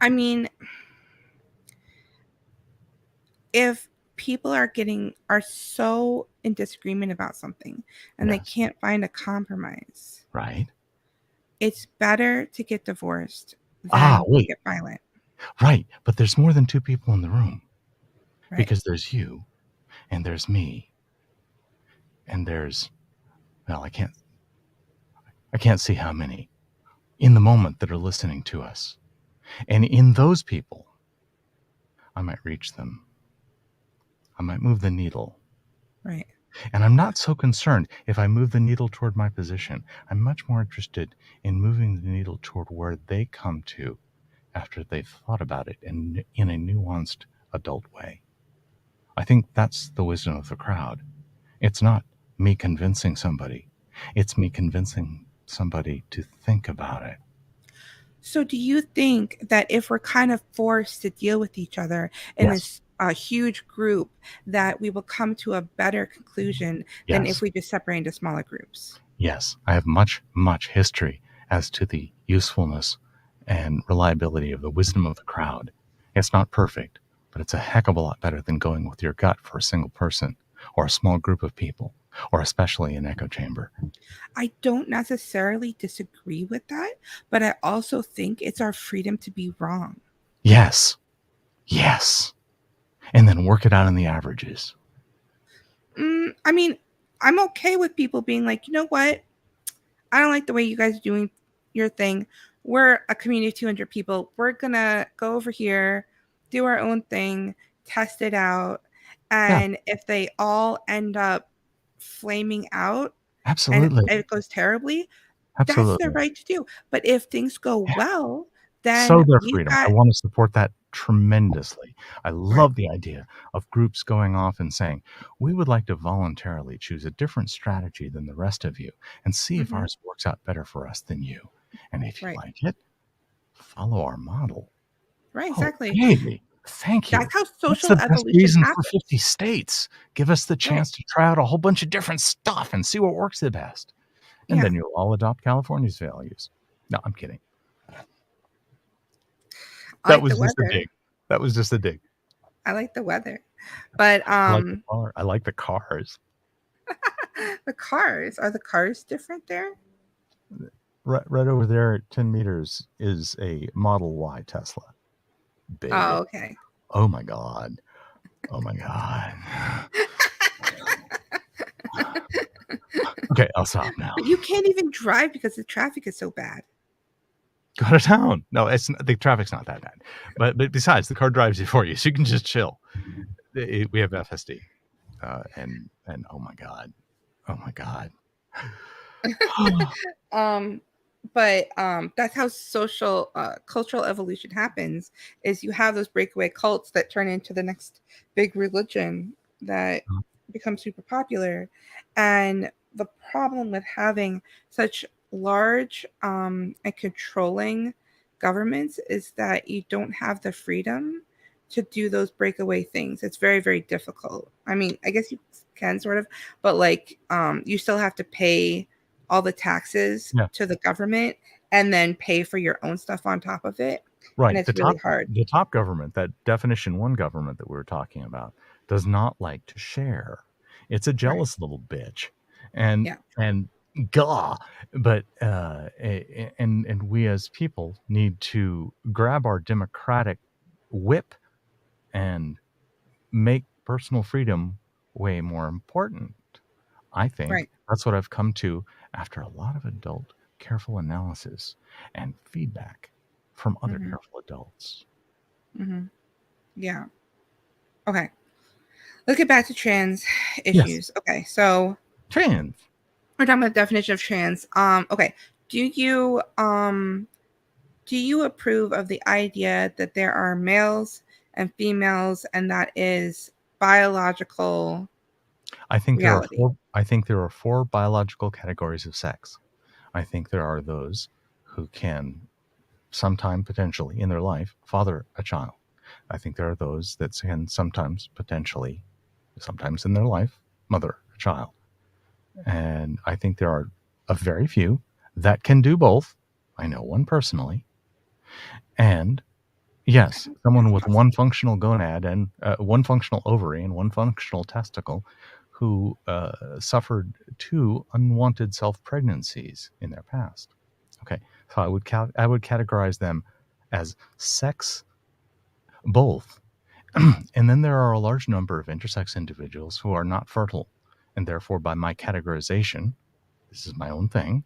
I mean, if people are so in disagreement about something and they Yes. can't find a compromise, Right. it's better to get divorced Ah, than to wait. get violent, Right. But there's more than two people in the room right? because there's you and there's me and there's well, I can't see how many in the moment that are listening to us. And in those people, I might reach them. I might move the needle. Right. And I'm not so concerned if I move the needle toward my position. I'm much more interested in moving the needle toward where they come to after they've thought about it in a nuanced adult way. I think that's the wisdom of the crowd. It's not me convincing somebody. It's me convincing somebody to think about it. So do you think that if we're kind of forced to deal with each other in Yes. this huge group, that we will come to a better conclusion than if Yes. we just separate into smaller groups? Yes. I have much, much history as to the usefulness and reliability of the wisdom of the crowd. It's not perfect, but it's a heck of a lot better than going with your gut for a single person or a small group of people, or especially an echo chamber. I don't necessarily disagree with that, but I also think it's our freedom to be wrong. Yes. Yes. And then work it out in the averages. I mean, I'm okay with people being like, you know what? I don't like the way you guys are doing your thing. We're a community of 200 people. We're going to go over here, do our own thing, test it out. Yeah, And if they all end up flaming out and absolutely. it goes terribly, that's their Absolutely. right to do. But if things go Yeah. well, then So their we've freedom. I got want to support that tremendously. I right. love the idea of groups going off and saying, we would like to voluntarily choose a different strategy than the rest of you and see if Hmm. ours works out better for us than you. And if you Right. like it, follow our model. Right. Oh, Exactly. baby. Thank you. That's how That's social the best evolution reason for happens. 50 states. Give us the Right. chance to try out a whole bunch of different stuff and see what works the best. And Yeah. then you'll all adopt California's values. No, I'm kidding. I That like was the just a weather. dig. That was just a dig. I like the weather. But I like the car. I like the cars. the cars, are the cars different there? Right over there at 10 meters is a Model Y Tesla. Oh, Baby. okay. Oh my God. Oh my God. Okay, I'll stop now. But you can't even drive because the traffic is so bad. Go to town. No, the traffic's not that bad. But besides, the car drives you for you, so you can just chill. We have FSD. And oh my God. Oh my God. um but that's how social cultural evolution happens, is you have those breakaway cults that turn into the next big religion that becomes super popular. And the problem with having such large and controlling governments is that you don't have the freedom to do those breakaway things. It's very, very difficult. I mean, I guess you can sort of, but like you still have to pay all the taxes Yeah. to the government and then pay for your own stuff on top of it. And Right. it's really hard. The top government, that definition one government that we were talking about, does not like to share. It's a Right. jealous little bitch. And Yeah. and gah. But and we as people need to grab our democratic whip and make personal freedom way more important. I think Right. that's what I've come to after a lot of adult careful analysis and feedback from other Hmm. careful adults. Hmm. Yeah. Okay. Let's get back to trans Yes. issues. Okay. So Trans. we're talking about the definition of trans. Okay. Do you approve of the idea that there are males and females and that is biological reality? I think there are four biological categories of sex. I think there are those who can sometime potentially in their life father a child. I think there are those that can sometimes potentially, sometimes in their life, mother a child. And I think there are a very few that can do both. I know one personally. And I yes, think someone that's with possible. one functional gonad and one functional ovary and one functional testicle who suffered two unwanted self pregnancies in their past. Okay, so I would categorize them as sex both. And then there are a large number of intersex individuals who are not fertile, and therefore, by my categorization, this is my own thing,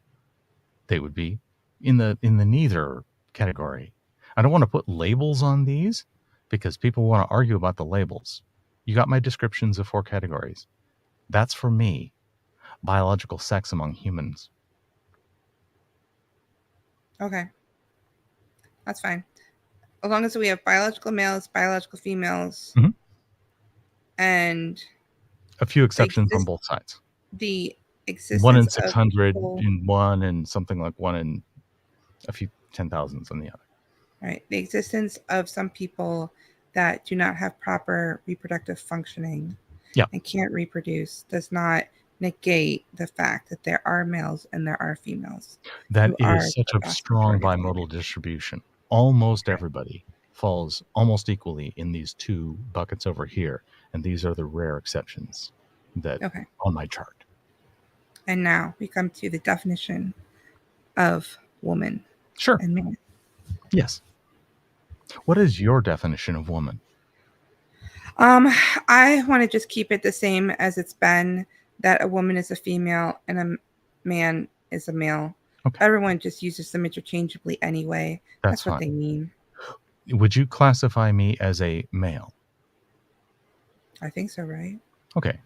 they would be in the neither category. I don't want to put labels on these because people want to argue about the labels. You got my descriptions of 4 categories. That's for me, biological sex among humans. Okay. That's fine. As long as we have biological males, biological females, and a few exceptions on both sides. The 1 in existence of 600 people, in one, and something like 1 in a few 10,000s on the other. Right. The existence of some people that do not have proper reproductive functioning and can't reproduce does not negate the fact that there are males and there are females. That are is such the a vast strong majority of the bimodal distribution. Almost everybody falls almost equally in these 2 buckets over here, and these are the rare exceptions that on my chart. And now we come to the definition of woman. Sure. And man. Yes. What is your definition of woman? I want to just keep it the same as it's been, that a woman is a female and a man is a male. Okay. Everyone just uses them interchangeably anyway. That's what fine. they mean. Would you classify me as a male? I think so, right? Okay.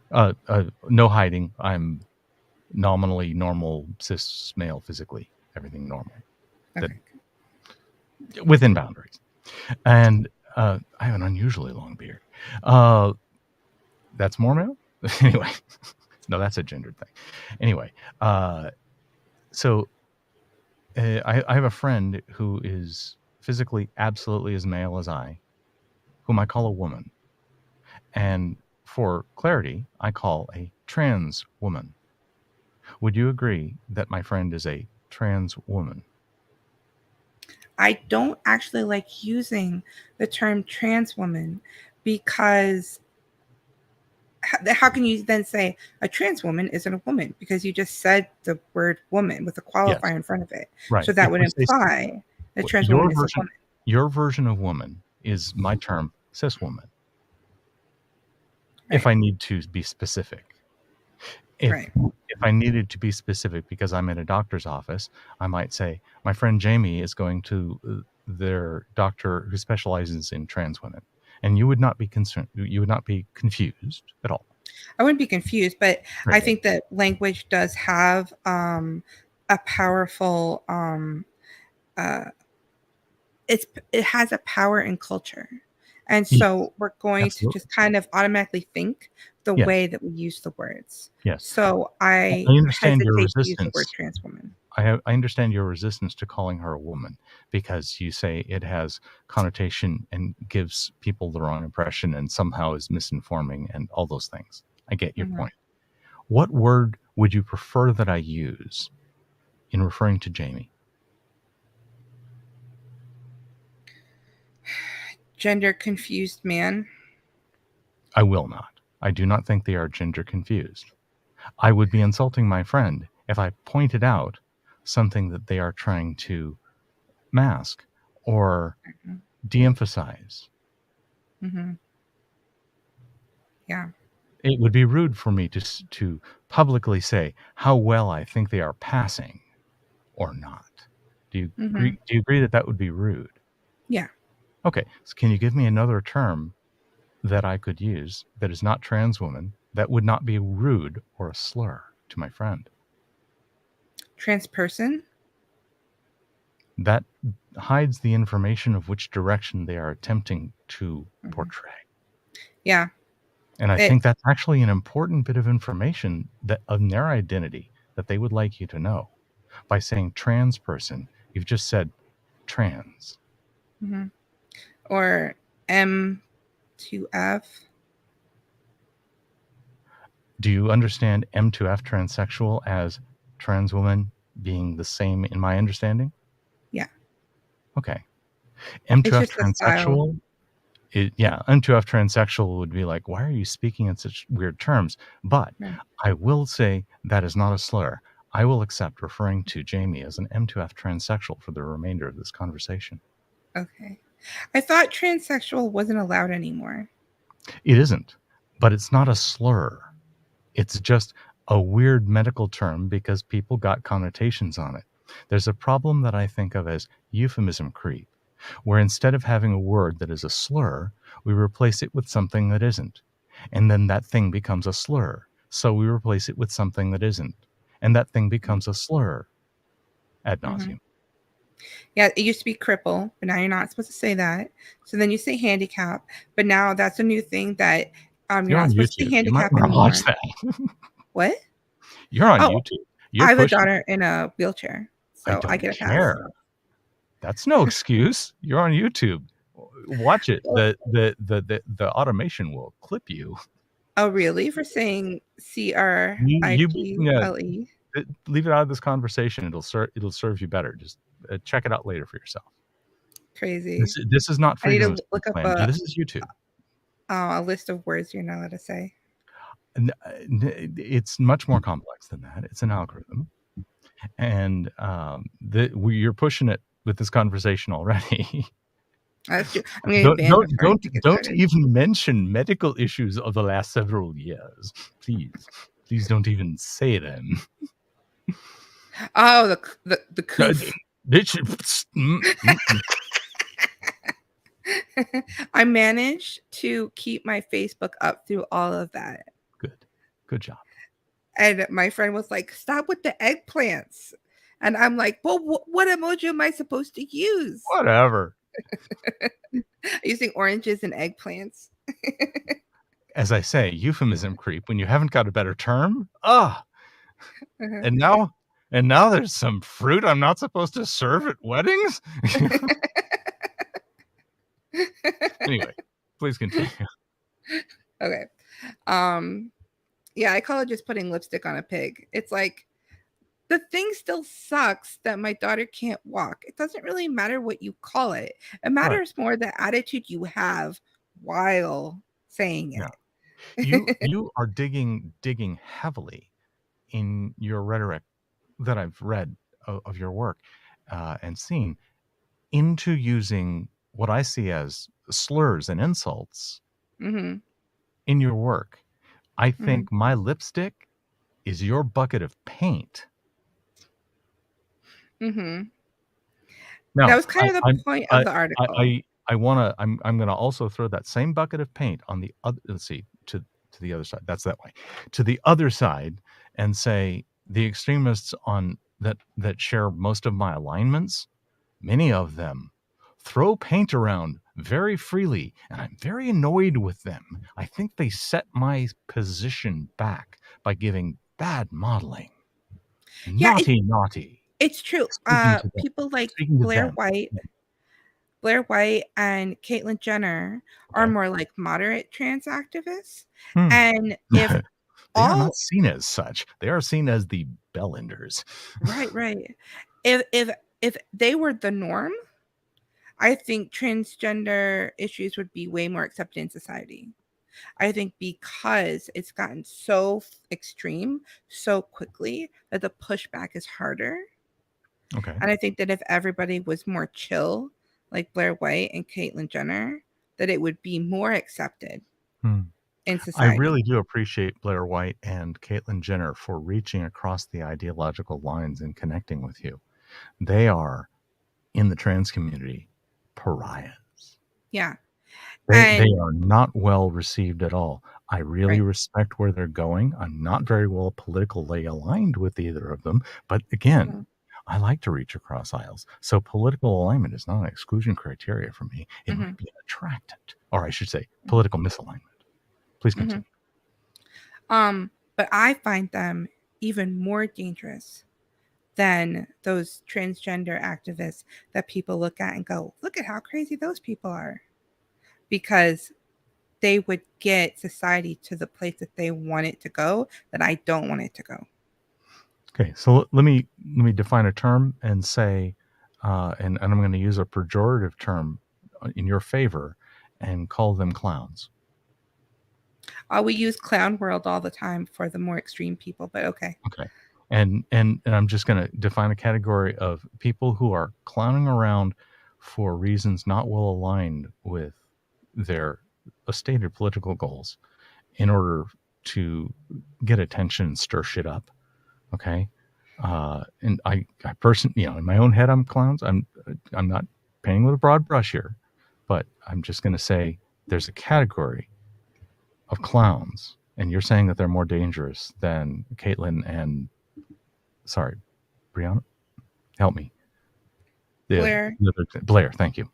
No hiding. I'm nominally normal, cis male physically. Everything normal. Okay. Within boundaries. And I have an unusually long beard. That's more male? Anyway. No, that's a gendered thing. Anyway. So I have a friend who is physically absolutely as male as I, whom I call a woman. And for clarity, I call a trans woman. Would you agree that my friend is a trans woman? I don't actually like using the term trans woman because how can you then say a trans woman isn't a woman? Because you just said the word woman with a qualifier in front of it. Right. So that would imply that trans woman is a woman. Your version of woman is my term, cis woman. Right. If I need to be specific. If I needed to be specific because I'm in a doctor's office, I might say, my friend Jamie is going to their doctor who specializes in trans women. And you would not be concerned. You would not be confused at all. I wouldn't be confused, but I think that language does have a powerful, it has a power in culture. And so we're going to just kind of automatically think the way that we use the words. Yes. So I understand your resistance. To use the word trans woman. I understand your resistance to calling her a woman because you say it has connotation and gives people the wrong impression and somehow is misinforming and all those things. I get your point. What word would you prefer that I use in referring to Jamie? Gender confused man. I will not. I do not think they are gender confused. I would be insulting my friend if I pointed out something that they are trying to mask or de-emphasize. Yeah. It would be rude for me to publicly say how well I think they are passing or not. Do you agree that that would be rude? Yeah. Okay. So can you give me another term that I could use that is not trans woman that would not be rude or a slur to my friend? Trans person? That hides the information of which direction they are attempting to portray. Yeah. And I think that's actually an important bit of information that of their identity that they would like you to know. By saying trans person, you've just said trans. Or M2F. Do you understand M2F transsexual as trans woman being the same in my understanding? Yeah. Okay. M2F transsexual, M2F transsexual would be like, why are you speaking in such weird terms? But I will say that is not a slur. I will accept referring to Jamie as an M2F transsexual for the remainder of this conversation. Okay. I thought transsexual wasn't allowed anymore. It isn't, but it's not a slur. It's just a weird medical term because people got connotations on it. There's a problem that I think of as euphemism creep, where instead of having a word that is a slur, we replace it with something that isn't. And then that thing becomes a slur. So we replace it with something that isn't. And that thing becomes a slur ad nauseum. Yeah, it used to be cripple, but now you're not supposed to say that. So then you say handicap, but now that's a new thing that you're You're not on supposed to say YouTube. You might handicap want to watch anymore. that. What? You're on Oh, YouTube. I You're have a pushing. daughter in a wheelchair, I so I don't get a pass. care. That's no excuse. You're on YouTube. Watch it. Well, The automation will clip you. oh, really? For saying You CRIPLE? leave it out of this conversation. It'll serve you better. Just check it out later for yourself. Crazy. This is not I need freedom of to look speech up land. This is YouTube. a list of words you're not allowed to say. It's much more complex than that. It's an algorithm, and you're pushing it with this conversation already. That's true. I'm getting banned before I even get Don't started. even mention medical issues of the last several years. Please don't even say them. Oh, the coof. I managed to keep my Facebook up through all of that. Good job. And my friend was like, "Stop with the eggplants." And I'm like, "Well, what emoji am I supposed to use?" Whatever. Using oranges and eggplants. As I say, euphemism creep when you haven't got a better term. And now there's some fruit I'm not supposed to serve at weddings. Anyway, please continue. Okay. Yeah, I call it just putting lipstick on a pig. It's like the thing still sucks that my daughter can't walk. It doesn't really matter what you call it. It matters more the attitude you have while saying it. Yeah. You are digging heavily in your rhetoric that I've read of your work and seen into using what I see as slurs and insults Mm-hmm. in your work. I Mm-hmm. think my lipstick is your bucket of paint. Mm-hmm. Now, That was kind of the point of the article. I'm gonna also throw that same bucket of paint on the other. Let's see, to the other side. That's that way. To the other side, and say the extremists on that share most of my alignments, many of them throw paint around very freely, and I'm very annoyed with them. I think they set my position back by giving bad modeling. Yeah, Naughty. it's true. Speaking to them. People like Speaking to Blair them. White, and Caitlyn Jenner are more like moderate trans activists. And if they are not seen as such. They are seen as the bellenders. Right. If they were the norm, I think transgender issues would be way more accepted in society. I think because it's gotten so extreme so quickly that the pushback is harder. Okay. And I think that if everybody was more chill, like Blair White and Caitlyn Jenner, that it would be more accepted in society. I really do appreciate Blair White and Caitlyn Jenner for reaching across the ideological lines and connecting with you. They are, in the trans community, pariahs. Yeah. They are not well received at all. I really Right. respect where they're going. I'm not very well politically aligned with either of them. But again, I like to reach across aisles. So political alignment is not an exclusion criteria for me. It might be an attractant, or I should say political misalignment. Please continue. But I find them even more dangerous than those transgender activists that people look at and go, look at how crazy those people are. Because they would get society to the place that they want it to go, that I don't want it to go. Okay, so let me define a term and say, and I'm going to use a pejorative term in your favor and call them clowns. We use clown world all the time for the more extreme people, but okay. Okay. And I'm just going to define a category of people who are clowning around for reasons not well aligned with their stated political goals in order to get attention and stir shit up. Okay. And I personally, in my own head, I'm clowns. I'm not painting with a broad brush here, but I'm just going to say there's a category of clowns, and you're saying that they're more dangerous than Caitlin and, sorry, Brianna, help me. Blair. Blair, thank you.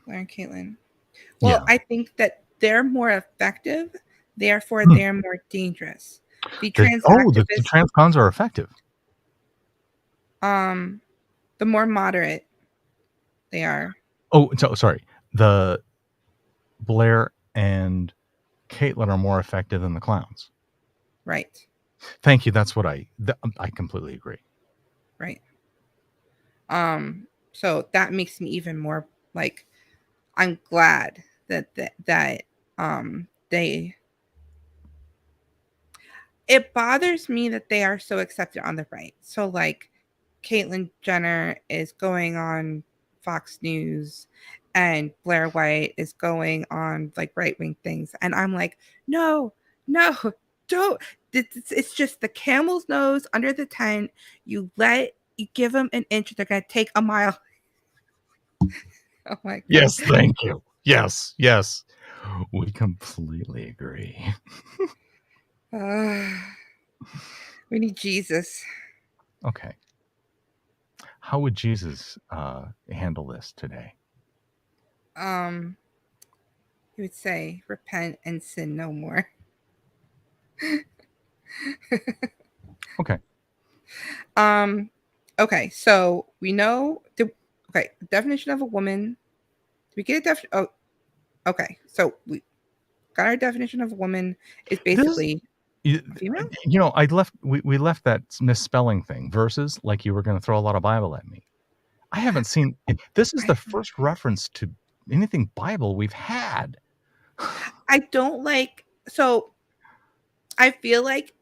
Blair and Caitlin. Well, Yeah. I think that they're more effective, therefore they're more dangerous. The trans the activists, trans cons are effective. the more moderate they are. Oh, so sorry. The Blair and Caitlin are more effective than the clowns. Right. Thank you. That's what I completely agree. Right. So that makes me even more like, I'm glad that they, it bothers me that they are so accepted on the right. So like Caitlyn Jenner is going on Fox News and Blair White is going on like right-wing things. And I'm like, no, don't. It's just the camel's nose under the tent. You give them an inch, they're going to take a mile. Oh my God. Yes, thank you. Yes. We completely agree. We need Jesus. Okay. How would Jesus handle this today? He would say, repent and sin no more. Okay. Okay, so we know the definition of a woman. Did we get a definition? Oh, okay. So we got our definition of a woman is basically a female. We left that misspelling thing, versus, like you were going to throw a lot of Bible at me. I haven't seen it. This is the first reference to anything Bible we've had. I don't like, so I feel like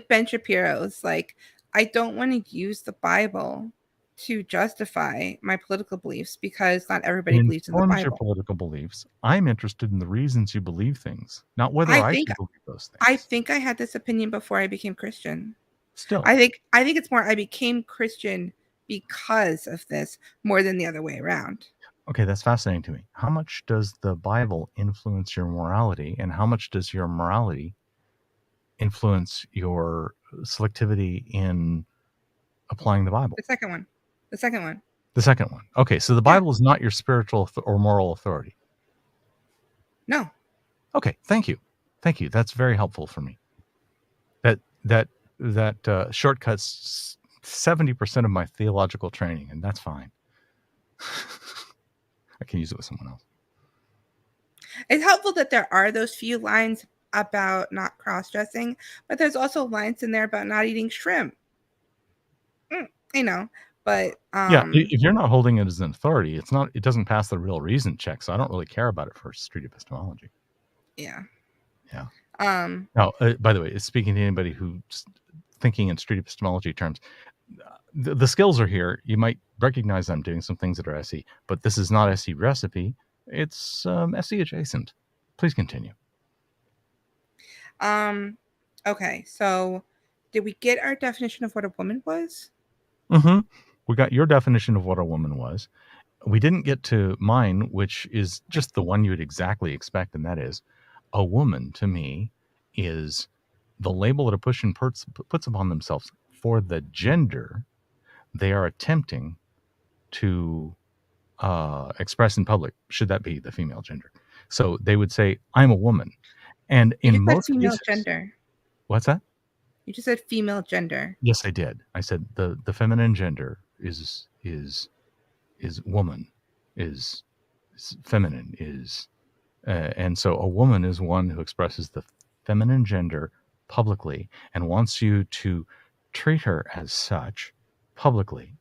Ben Shapiro's like, I don't want to use the Bible to justify my political beliefs because not everybody It believes in the informs your Bible. political beliefs. I'm interested in the reasons you believe things, not whether I I think should believe those I things. think I had this opinion before I became Christian. Still. I think it's more I became Christian because of this more than the other way around. Okay, that's fascinating to me. How much does the Bible influence your morality, and how much does your morality influence your selectivity in applying the Bible? The second one. The second one. The second one. Okay, so the Bible is not your spiritual or moral authority. No. Okay, thank you. That's very helpful for me. That shortcuts 70% of my theological training, and that's fine. I can use it with someone else. It's helpful that there are those few lines about not cross-dressing, but there's also lines in there about not eating shrimp. But yeah, if you're not holding it as an authority, it doesn't pass the real reason check, so I don't really care about it for street epistemology. Yeah. Now, by the way, speaking to anybody who's thinking in street epistemology terms, the skills are here. You might recognize I'm doing some things that are SE, but this is not SE recipe. It's SE adjacent. Please continue. Okay, so did we get our definition of what a woman was? We got your definition of what a woman was. We didn't get to mine, which is just the one you would exactly expect, and that is, a woman to me is the label that a person puts upon themselves for the gender they are attempting to express in public, should that be the female gender. So they would say, I'm a woman. And in most female cases, gender. What's that? You just said female gender. Yes, I did. I said the feminine gender is woman, is feminine, is and so a woman is one who expresses the feminine gender publicly and wants you to treat her as such publicly,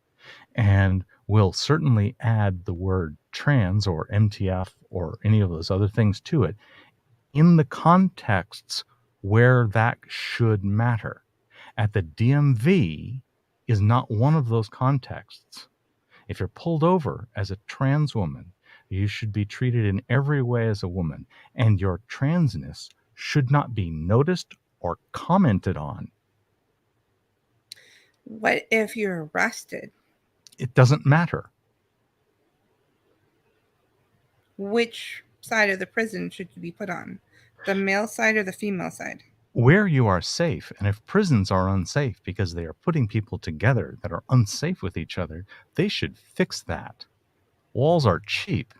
and will certainly add the word trans or MTF or any of those other things to it in the contexts where that should matter. At the DMV is not one of those contexts. If you're pulled over as a trans woman, you should be treated in every way as a woman, and your transness should not be noticed or commented on. What if you're arrested? It doesn't matter. Which side of the prison should you be put on? The male side or the female side? Where you are safe, and if prisons are unsafe because they are putting people together that are unsafe with each other, they should fix that. Walls are cheap.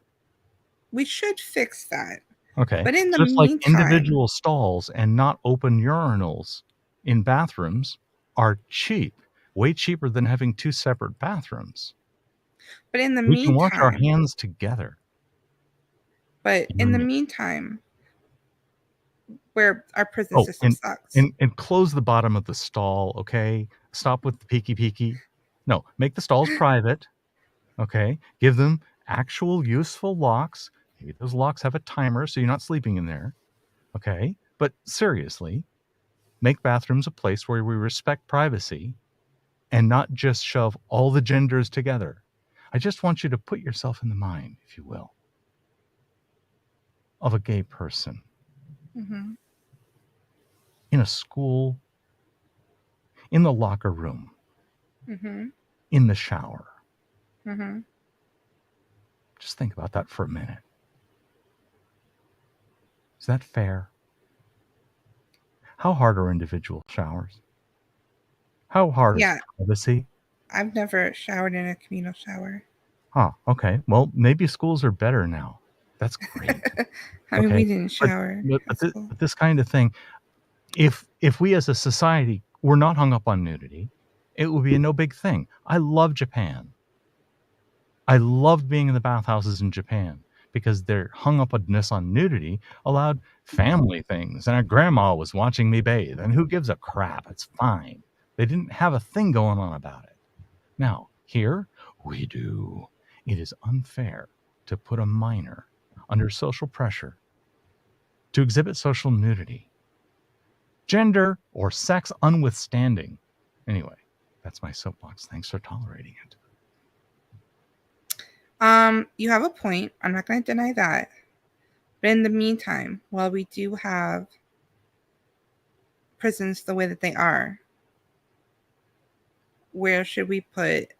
We should fix that. Okay. But in the Just like meantime, individual stalls and not open urinals in bathrooms are cheap, way cheaper than having two separate bathrooms. but in the We can wash our meantime, hands together. but You in and the me. meantime, where our prison Oh, system sucks. and close the bottom of the stall, okay? Stop with the peeky. No, make the stalls private, okay? Give them actual useful locks. Maybe those locks have a timer so you're not sleeping in there, okay? But seriously, make bathrooms a place where we respect privacy and not just shove all the genders together. I just want you to put yourself in the mind, if you will, of a gay person Mm-hmm. in a school, in the locker room, Mm-hmm. in the shower. Mm-hmm. Just think about that for a minute. Is that fair? How hard are individual showers? How hard is privacy? I've never showered in a communal shower. Huh, okay. Well, maybe schools are better now. That's great. I mean, we didn't shower. But this kind of thing, if we as a society were not hung up on nudity, it would be a no big thing. I love Japan. I loved being in the bathhouses in Japan because their hung upness on nudity allowed family things. And our grandma was watching me bathe. And who gives a crap? It's fine. They didn't have a thing going on about it. Now, here we do. It is unfair to put a minor under social pressure to exhibit social nudity, gender or sex unwithstanding. Anyway, that's my soapbox. Thanks for tolerating it. You have a point. I'm not going to deny that. But in the meantime, while we do have prisons the way that they are, where should we put?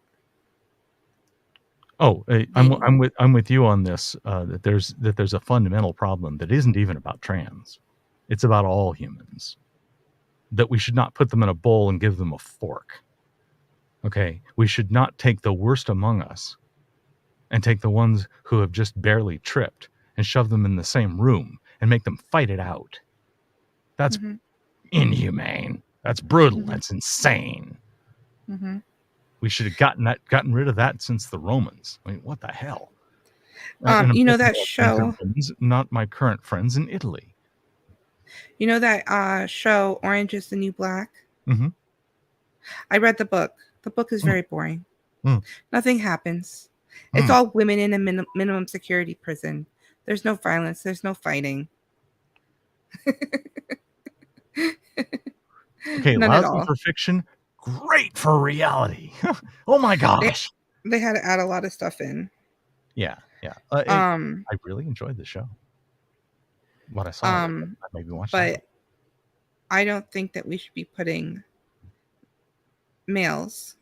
Oh, I'm with you on this. That there's a fundamental problem that isn't even about trans. It's about all humans. That we should not put them in a bowl and give them a fork. Okay, we should not take the worst among us and take the ones who have just barely tripped and shove them in the same room and make them fight it out. That's inhumane. That's brutal. That's insane. We should have gotten rid of that since the Romans. I mean, what the hell? You know that show? Romans, not my current friends in Italy. You know that show, Orange is the New Black? Mm-hmm. I read the book. The book is very boring. Nothing happens. It's all women in a minimum security prison. There's no violence. There's no fighting. Okay, none at lousy all. for fiction, great for reality. Oh my gosh. They had to add a lot of stuff in. Yeah. I really enjoyed the show. What I saw, I maybe watched but that. I don't think that we should be putting males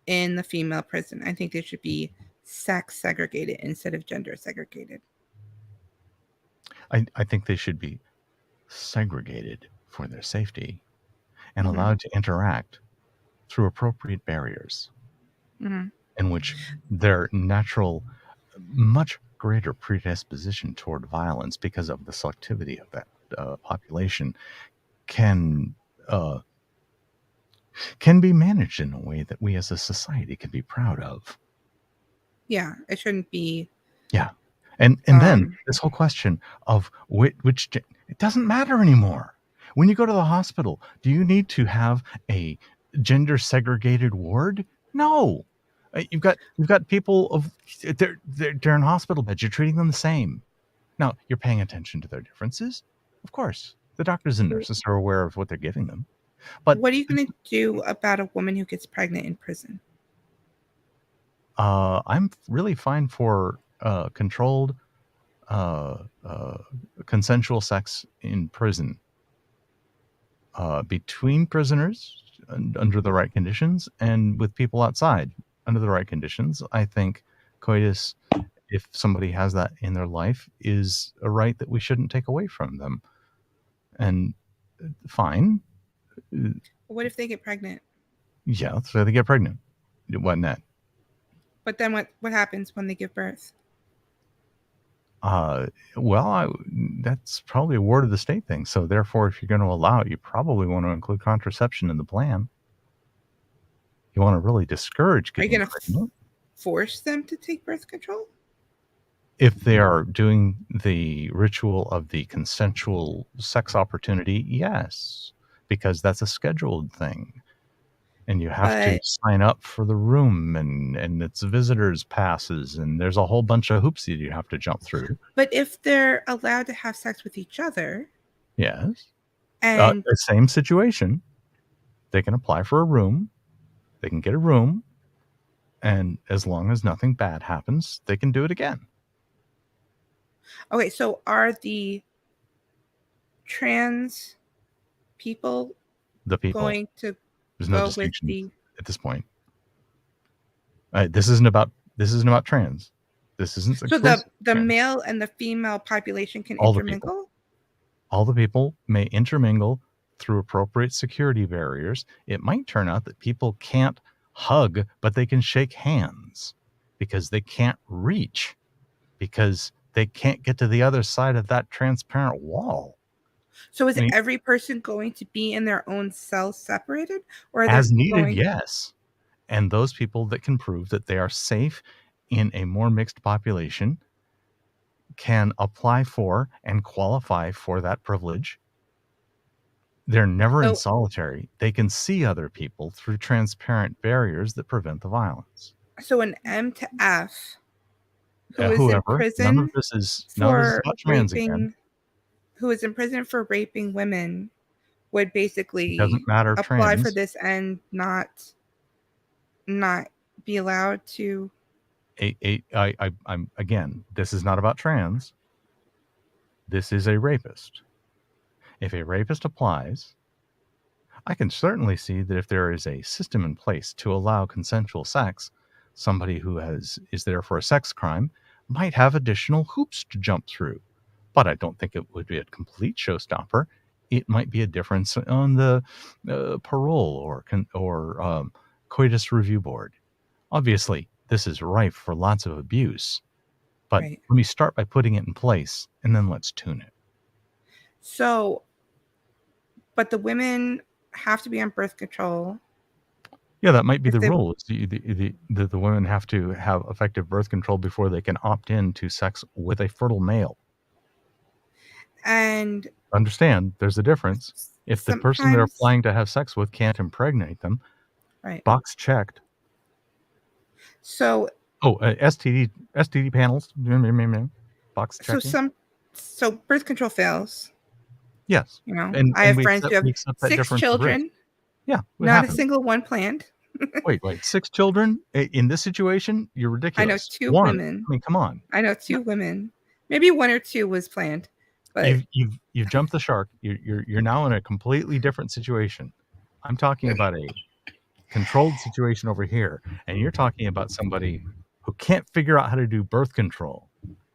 in the female prison. I think they should be sex segregated instead of gender segregated. I think they should be segregated for their safety and allowed to interact through appropriate barriers in which their natural, much greater predisposition toward violence because of the selectivity of that population can be managed in a way that we as a society can be proud of. Yeah, it shouldn't be. Yeah. And then this whole question of which it doesn't matter anymore. When you go to the hospital, do you need to have a gender segregated ward? No. You've got people of they're in hospital beds. You're treating them the same. Now you're paying attention to their differences, of course. The doctors and nurses are aware of what they're giving them. But what are you going to do about a woman who gets pregnant in prison? I'm really fine for controlled consensual sex in prison between prisoners under the right conditions and with people outside under the right conditions. I think coitus, if somebody has that in their life, is a right that we shouldn't take away from them. And fine. What if they get pregnant? Yeah, so they get pregnant. What not? But then what happens when they give birth? Well, that's probably a ward of the state thing. So therefore, if you're going to allow it, you probably want to include contraception in the plan. You want to really discourage Are you getting going to pregnant. Force them to take birth control? If they are doing the ritual of the consensual sex opportunity, yes, because that's a scheduled thing. And you have to sign up for the room, and it's visitors passes, and there's a whole bunch of hoops that you have to jump through. But if they're allowed to have sex with each other, yes, and the same situation, they can apply for a room, they can get a room, and as long as nothing bad happens, they can do it again. Okay, so are the trans people going to There's go no with distinction the at this point. This isn't about trans. This isn't so exclusive. the male and the female population can All intermingle? All the people may intermingle through appropriate security barriers. It might turn out that people can't hug, but they can shake hands because they can't reach, because they can't get to the other side of that transparent wall. So is every person going to be in their own cell separated, or as needed? Yes. And those people that can prove that they are safe in a more mixed population can apply for and qualify for that privilege. They're never in solitary. They can see other people through transparent barriers that prevent the violence. So an M to F who is whoever, in prison none of this is about trans again. Who is in prison for raping women would basically doesn't matter apply trans. for this and not be allowed to. I'm again, this is not about trans. This is a rapist. If a rapist applies, I can certainly see that if there is a system in place to allow consensual sex, somebody who is there for a sex crime might have additional hoops to jump through. But I don't think it would be a complete showstopper. It might be a difference on the parole or coitus review board. Obviously, this is rife for lots of abuse. But let me start by putting it in place, and then let's tune it. So, but the women have to be on birth control. Yeah, that might be the rule. The women have to have effective birth control before they can opt in to sex with a fertile male. And understand, there's a difference. If the person they're applying to have sex with can't impregnate them, box checked. So, STD panels, box checking. So birth control fails. Yes. You know, I have friends who have 6 children. Yeah. Not a single one planned. wait, 6 children? In this situation, you're ridiculous. I know 2 women. I mean, come on. I know 2 women. Maybe 1 or 2 was planned. But you've jumped the shark. You're now in a completely different situation. I'm talking about a controlled situation over here, and you're talking about somebody who can't figure out how to do birth control.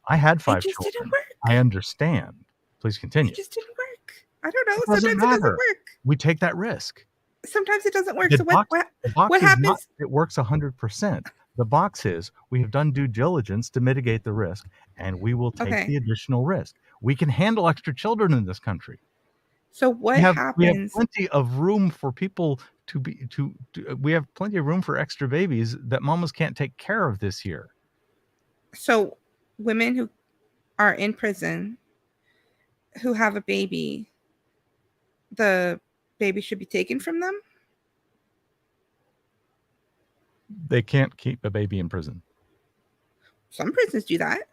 I had 5 children. It just didn't work. I understand. Please continue. It just didn't work. I don't know. Sometimes it doesn't work. We take that risk. Sometimes it doesn't work. The so box what happens? It works 100%. The box is we have done due diligence to mitigate the risk, and we will take the additional risk. We can handle extra children in this country. So what happens? We have plenty of room for people we have plenty of room for extra babies that mamas can't take care of this year. So women who are in prison who have a baby, the baby should be taken from them? They can't keep a baby in prison. Some prisons do that.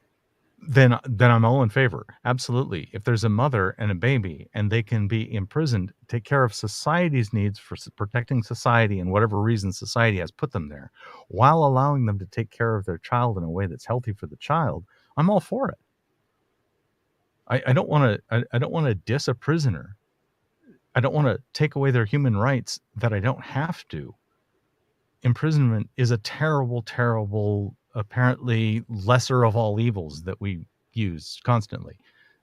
Then I'm all in favor. Absolutely. If there's a mother and a baby and they can be imprisoned, take care of society's needs for protecting society and whatever reason society has put them there, while allowing them to take care of their child in a way that's healthy for the child, I'm all for it. I don't want to. I don't want to diss a prisoner. I don't want to take away their human rights that I don't have to. Imprisonment is a terrible, terrible, apparently lesser of all evils that we use constantly.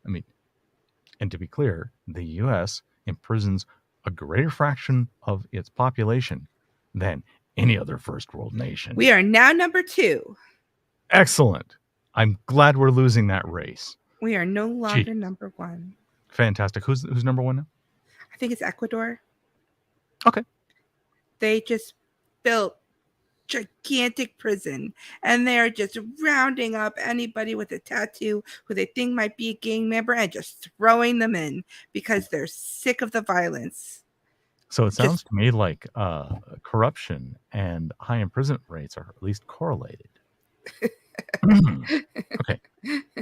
I mean, and to be clear, the U.S. imprisons a greater fraction of its population than any other first world nation. We are now number 2. Excellent. I'm glad we're losing that race. We are no longer number 1. Fantastic. Who's number 1 now? I think it's Ecuador. Okay. They just built gigantic prison, and they're just rounding up anybody with a tattoo who they think might be a gang member and just throwing them in because they're sick of the violence. So it sounds to me like corruption and high imprisonment rates are at least correlated. Okay.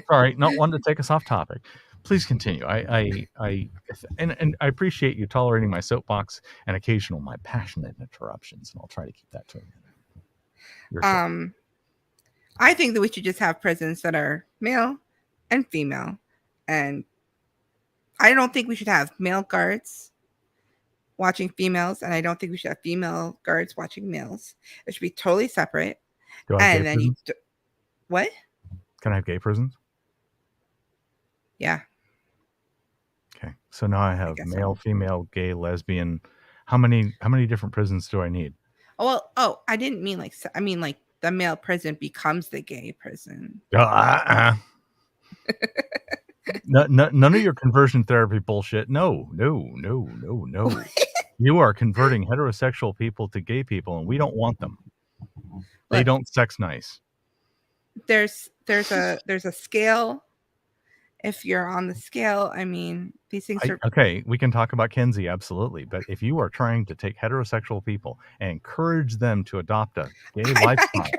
Sorry, not one to take us off topic. Please continue. I I appreciate you tolerating my soapbox and occasional my passionate interruptions, and I'll try to keep that to a minute. I think that we should just have prisons that are male and female, and I don't think we should have male guards watching females, and I don't think we should have female guards watching males. It should be totally separate. Do I have gay prisons? What? Can I have gay prisons? Yeah. Okay. So now I have male, female, gay, lesbian. How many different prisons do I need? I didn't mean like, I mean like the male prison becomes the gay prison. None of your conversion therapy bullshit. No. You are converting heterosexual people to gay people, and we don't want them. They don't sex nice. There's a scale. If you're on the scale, I mean, these things are okay. We can talk about Kenzie, absolutely. But if you are trying to take heterosexual people and encourage them to adopt a gay lifestyle,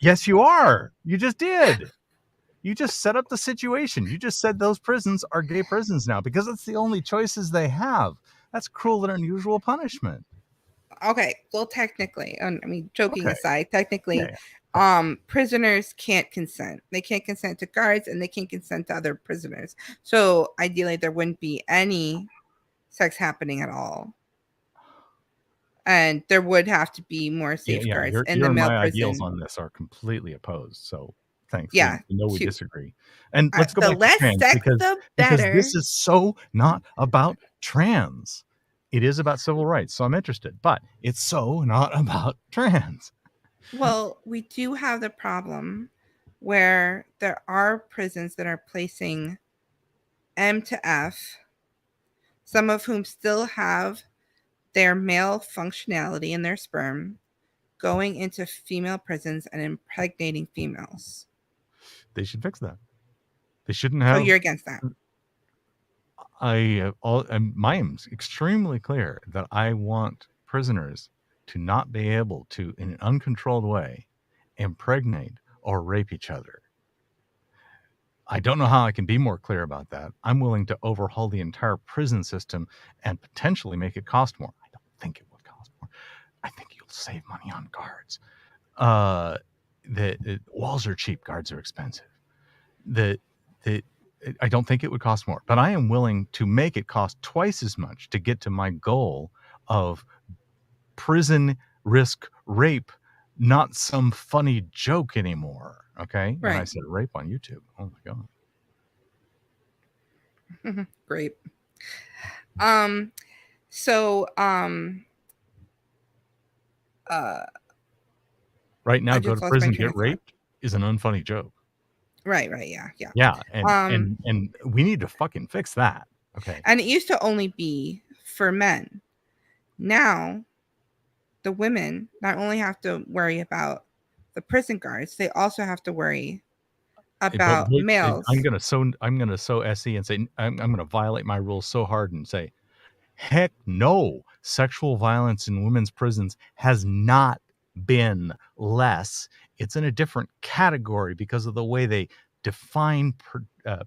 yes, you are. You just did. You just set up the situation. You just said those prisons are gay prisons now because it's the only choices they have. That's cruel and unusual punishment. Okay, well, technically, I mean, joking aside, technically, yeah. Prisoners can't consent. They can't consent to guards, and they can't consent to other prisoners. So ideally, there wouldn't be any sex happening at all, and there would have to be more safeguards in the male prison. My ideals on this are completely opposed. So thanks. Yeah, we disagree. And let's go back to trans because this is so not about trans. It is about civil rights, so I'm interested, but it's so not about trans. Well, we do have the problem where there are prisons that are placing M to F, some of whom still have their male functionality in their sperm, going into female prisons and impregnating females. They should fix that. They shouldn't have. So you're against that? I am extremely clear that I want prisoners to not be able to, in an uncontrolled way, impregnate or rape each other. I don't know how I can be more clear about that. I'm willing to overhaul the entire prison system and potentially make it cost more. I don't think it would cost more. I think you'll save money on guards. The walls are cheap, guards are expensive. I don't think it would cost more, but I am willing to make it cost twice as much to get to my goal of prison risk rape, not some funny joke anymore. Okay. Right. And I said rape on YouTube. Oh my God. Great. Right now, go to prison, get raped is an unfunny joke. Right. Yeah. And we need to fucking fix that. Okay. And it used to only be for men. Now, the women not only have to worry about the prison guards, they also have to worry about males. I'm gonna so SE and say I'm gonna violate my rules so hard and say, heck no, sexual violence in women's prisons has not been less. It's in a different category because of the way they define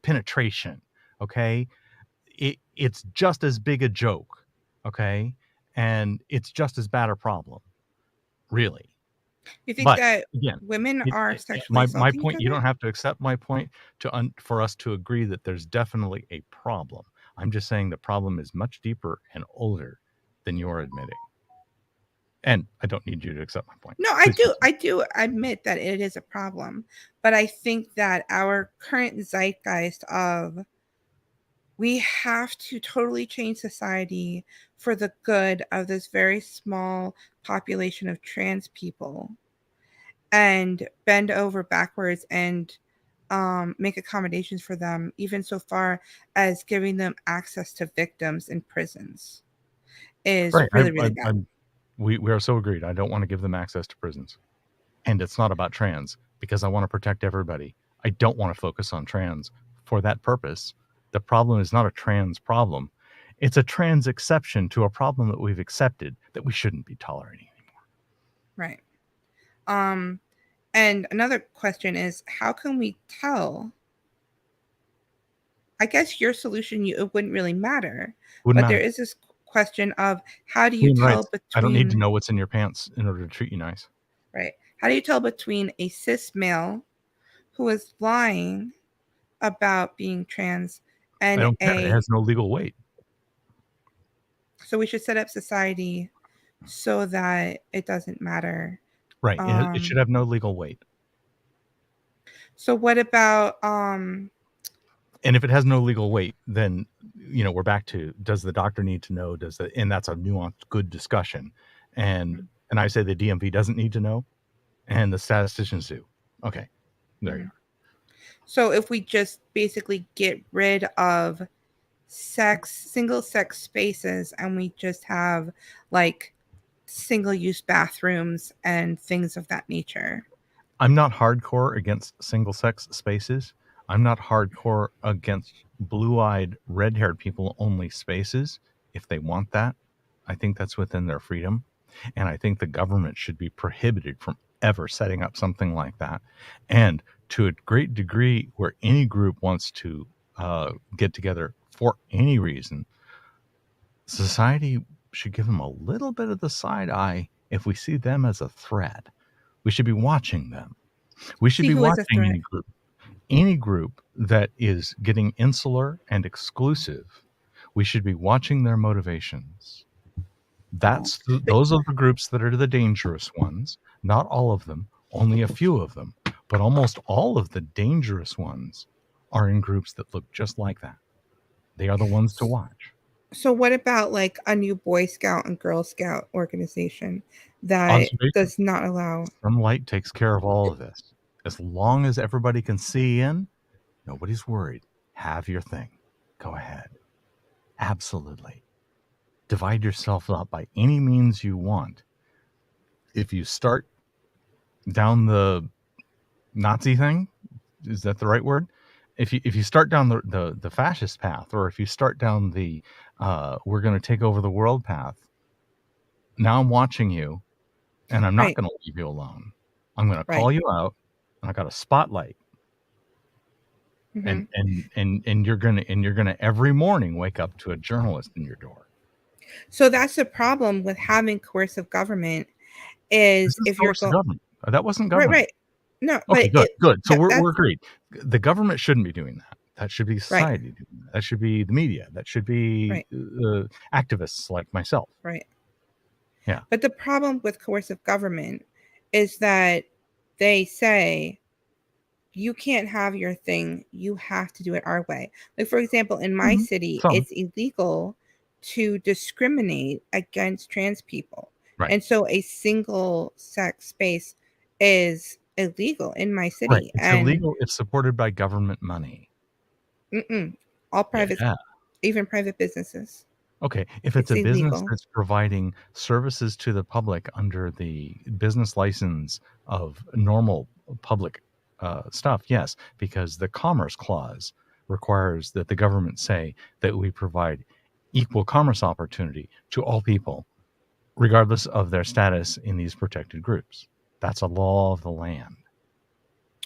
penetration. Okay, it's just as big a joke. Okay, and it's just as bad a problem, really. You think But that again, women are sexually my assaulting each point, you other? don't have to accept my point for us to agree that there's definitely a problem. I'm just saying the problem is much deeper and older than you're admitting. And I don't need you to accept my point. No, Please continue. I do admit that it is a problem, but I think that our current zeitgeist of we have to totally change society for the good of this very small population of trans people and bend over backwards and make accommodations for them, even so far as giving them access to victims in prisons, is Right. really, really bad. We are so agreed. I don't want to give them access to prisons. And it's not about trans because I want to protect everybody. I don't want to focus on trans for that purpose. The problem is not a trans problem. It's a trans exception to a problem that we've accepted that we shouldn't be tolerating anymore. Right. And another question is, how can we tell? I guess your solution, it wouldn't really matter, Wouldn't but there matter. is this question of how do you Human tell rights. I don't need to between, know what's in your pants in order to treat you nice. right? How do you tell between a cis male who is lying about being trans I and don't care. It has no legal weight. so we should set up society so that it doesn't matter. Right. It should have no legal weight. So what about And if it has no legal weight, then we're back to, does the doctor need to know? And that's a nuanced, good discussion. And I say the DMV doesn't need to know, and the statisticians do. Okay, there you are. So if we just basically get rid of single sex spaces and we just have like single use bathrooms and things of that nature. I'm not hardcore against single sex spaces. I'm not hardcore against blue-eyed, red-haired people only spaces if they want that. I think that's within their freedom. And I think the government should be prohibited from ever setting up something like that. And to a great degree, where any group wants to get together for any reason, society should give them a little bit of the side eye if we see them as a threat. We should be watching them. We should See be who is a watching threat. any group that is getting insular and exclusive. We should be watching their motivations. Those are the groups that are the dangerous ones. Not all of them, only a few of them, but almost all of the dangerous ones are in groups that look just like that. They are the ones to watch. So what about like a new Boy Scout and Girl Scout organization that Observation. does not allow Sunlight takes care of all of this. As long as everybody can see in, nobody's worried. Have your thing. Go ahead. Absolutely. Divide yourself up by any means you want. If you start down the Nazi thing, is that the right word? If you start down the fascist path, or if you start down the we're going to take over the world path, now I'm watching you, and I'm not going to leave you alone. I'm going to call you out, and I got a spotlight. And you're gonna every morning wake up to a journalist in your door. So that's the problem with having coercive government is if you're going government. That wasn't government. Right. No, okay, but good. So we're agreed. The government shouldn't be doing that. That should be society doing that. That should be the media. That should be activists like myself. Right. Yeah. But the problem with coercive government is that they say you can't have your thing. You have to do it our way. Like, for example, in my city, it's illegal to discriminate against trans people. Right. And so a single sex space is illegal in my city. Right. It's illegal if supported by government money. All private, even private businesses. Okay, if it's a business that's providing services to the public under the business license of normal public stuff, yes, because the Commerce Clause requires that the government say that we provide equal commerce opportunity to all people, regardless of their status in these protected groups. That's a law of the land.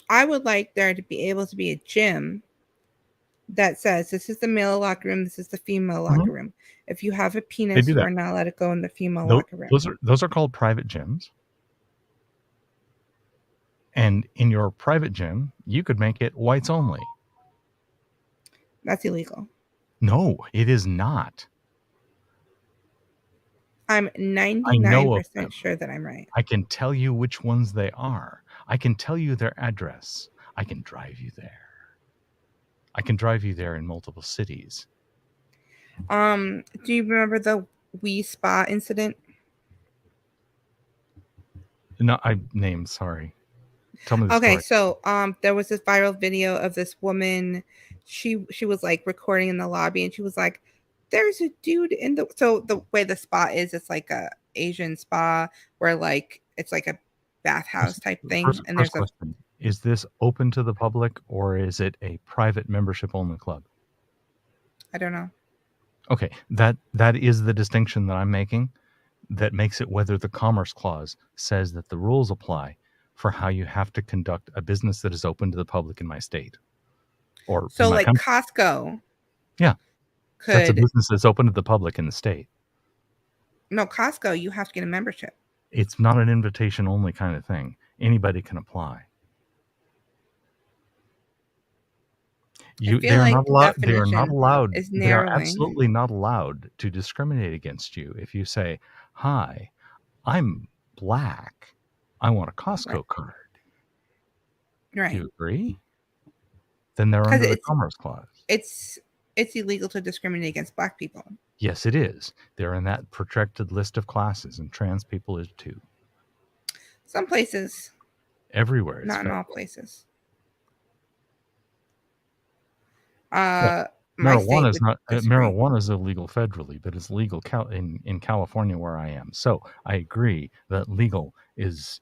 I would like there to be able to be a gym that says this is the male locker room, this is the female locker room. If you have a penis, you are not allowed to go in the female locker room. Those are called private gyms. And in your private gym, you could make it whites only. That's illegal. No, it is not. I'm I know of them. 99% sure that I'm right. I can tell you which ones they are. I can tell you their address. I can drive you there. I can drive you there in multiple cities. Do you remember the Wii Spa incident? No, sorry. Tell me the Okay, story. so there was this viral video of this woman. She was like recording in the lobby, and she was like, "There's a dude in the." So the way the spa is, it's like a Asian spa where like it's like a bathhouse type thing, and First there's a. question. Is this open to the public or is it a private membership only club? I don't know. Okay, that is the distinction that I'm making. That makes it whether the Commerce Clause says that the rules apply for how you have to conduct a business that is open to the public in my state or in So my like country. Costco Yeah, that's a could business that's open to the public in the state. no Costco. You have to get a membership. It's not an invitation only kind of thing. Anybody can apply. I They feel are like not the allowed. They are not definition allowed. is They are narrowing. absolutely not allowed to discriminate against you if you say, "Hi, I'm black. I want a Right. Costco card." Do Right. you agree? Then they're Because under the Commerce Clause. it's it's illegal to discriminate against black people. Yes, it is. They're in that protected list of classes, and trans people is too. Some places, Everywhere it's not in all federal. places. Yeah. My state would disagree. Marijuana is illegal federally, but it's legal in California where I am. So I agree that legal is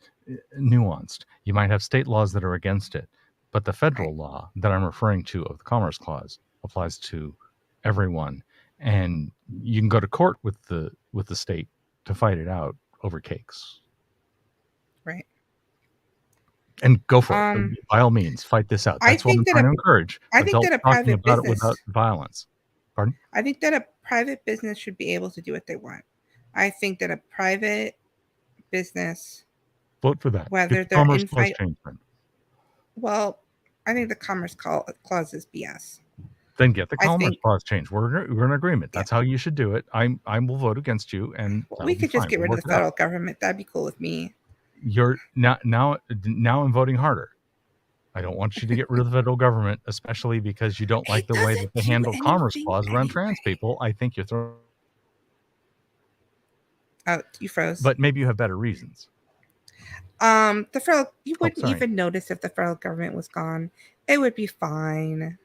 nuanced. You might have state laws that are against it, but the Right. federal law that I'm referring to of the Commerce Clause applies to everyone, and you can go to court with the state to fight it out over cakes. Right. And go for it. Um, By all means, fight this out. I That's what I'm think that trying to encourage. Adults a talking private about it without business. violence. Pardon? I think that a private business should be able to do what they want. I think that a private business, Vote for that. Get whether the they're Commerce in Clause fight, changed then. well, I think the Clause is BS. Then get the I Commerce think, Clause changed. We're in agreement. yeah, That's how you should do it. I will vote against you, and that'll we be could just fine. get We'll rid of work the it out. federal government. That'd be cool with me. You're now I'm voting harder. I don't want you to get rid of the federal government, especially because you don't like It the way that doesn't they do handle Commerce anything Clause around trans anyway. people. I think you're throwing, Oh, you froze. but maybe you have better reasons. The federal, you wouldn't sorry. even notice if the federal government was gone. It would be fine.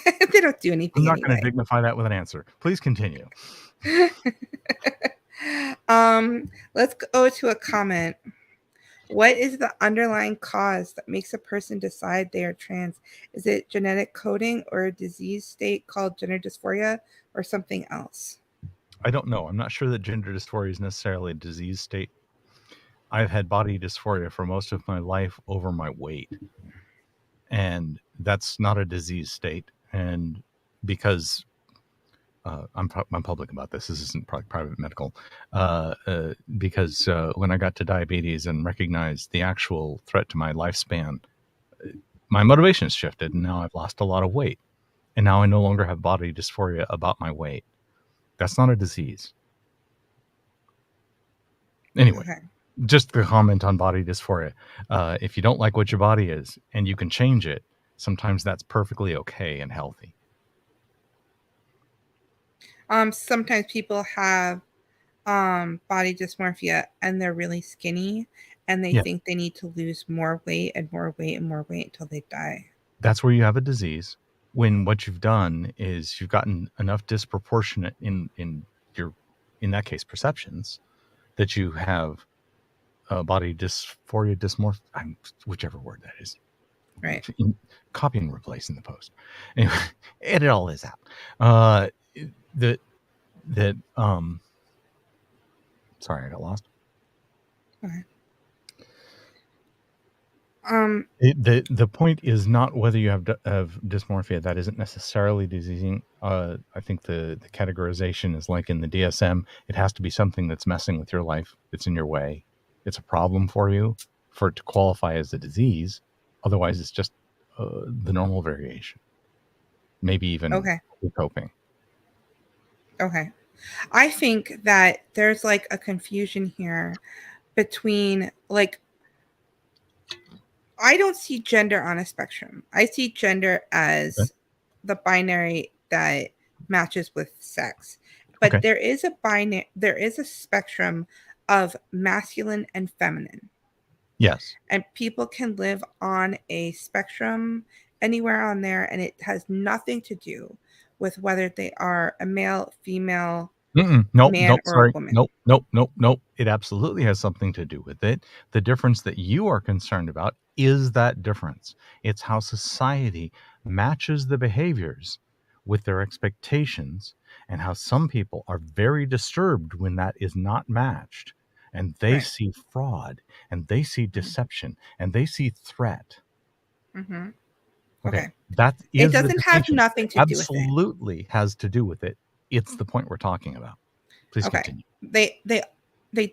They don't do anything I'm not going to anyway. dignify that with an answer. Please continue. Let's go to a comment. What is the underlying cause that makes a person decide they are trans? Is it genetic coding or a disease state called gender dysphoria or something else? I don't know. I'm not sure that gender dysphoria is necessarily a disease state. I've had body dysphoria for most of my life over my weight. And that's not a disease state. And because I'm public about this. This isn't private medical. Because when I got to diabetes and recognized the actual threat to my lifespan, my motivation has shifted, and now I've lost a lot of weight. And now I no longer have body dysphoria about my weight. That's not a disease. Anyway, okay. Just the comment on body dysphoria. If you don't like what your body is and you can change it, sometimes that's perfectly okay and healthy. Sometimes people have body dysmorphia and they're really skinny and they think they need to lose more weight and more weight and more weight until they die. That's where you have a disease. When what you've done is you've gotten enough disproportionate in your, in that case, perceptions, that you have body dysphoria, dysmorphia, whichever word that is. Right. Copy and replace in the post. Anyway, edit all this out. Sorry, I got lost. Okay. The point is not whether you have dysmorphia. That isn't necessarily diseasing. I think the categorization is like in the DSM. It has to be something that's messing with your life. It's in your way. It's a problem for you. for it to qualify as a disease. Otherwise, it's just the normal variation. Maybe even coping. Okay. I think that there's like a confusion here between like, I don't see gender on a spectrum. I see gender as the binary that matches with sex. But there is a spectrum of masculine and feminine. Yes. And people can live on a spectrum anywhere on there, and it has nothing to do with whether they are a male, female, Nope, man, or a sorry. woman. Nope. It absolutely has something to do with it. The difference that you are concerned about is that difference. It's how society matches the behaviors with their expectations, and how some people are very disturbed when that is not matched, and they see fraud, and they see deception, and they see threat. Mm-hmm. Okay. Okay. That It is the doesn't have distinction. nothing to do with it. Absolutely has to do with it. It's the point we're talking about. Please continue. They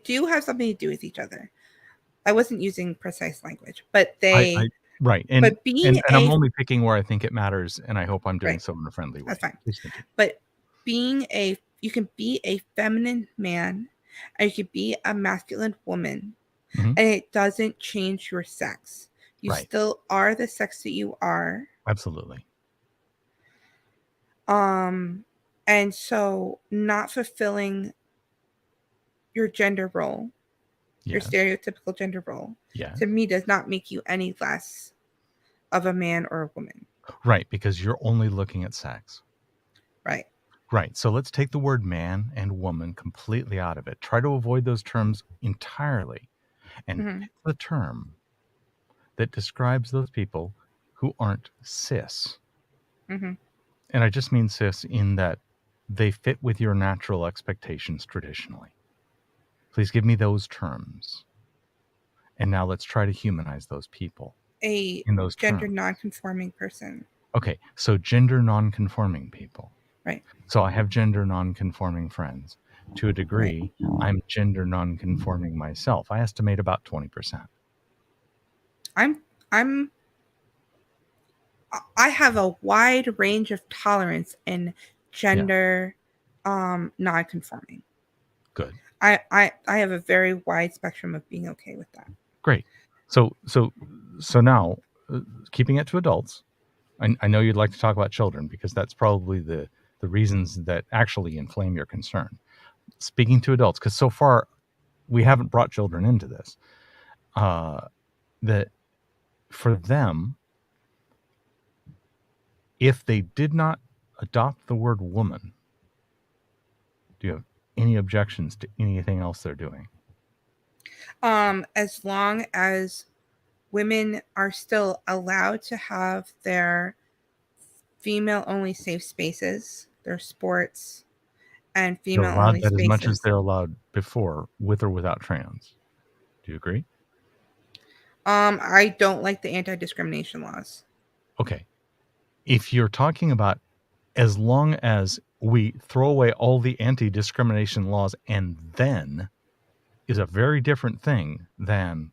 do have something to do with each other. I wasn't using precise language, but Right. And being I'm a only picking where I think it matters, and I hope I'm doing right, so in a friendly way. that's fine. Please continue. But you can be a feminine man, and you can be a masculine woman, and it doesn't change your sex. You still are the sex that you are. Absolutely. And so not fulfilling your gender role, your stereotypical gender role, to me does not make you any less of a man or a woman. Right, because you're only looking at sex. Right. Right. So let's take the word man and woman completely out of it. Try to avoid those terms entirely, and pick the term that describes those people who aren't cis. And I just mean cis in that they fit with your natural expectations traditionally. Please give me those terms. And now let's try to humanize those people A in those gender terms. non-conforming person. Okay, so gender non-conforming people. Right. So I have gender non-conforming friends. To a degree, I'm gender non-conforming myself. I estimate about 20%. I have a wide range of tolerance in gender non-conforming. Good. I have a very wide spectrum of being okay with that. Great. So now, keeping it to adults, I know you'd like to talk about children because that's probably the reasons that actually inflame your concern. Speaking to adults, because so far we haven't brought children into this, that for them, if they did not adopt the word woman, do you have any objections to anything else they're doing? As long as women are still allowed to have their female-only safe spaces, their sports, and They're allowed female-only that as much as spaces. they're allowed before, with or without trans. Do you agree? I don't like the anti-discrimination laws. Okay. If you're talking about as long as we throw away all the anti-discrimination laws and then is a very different thing than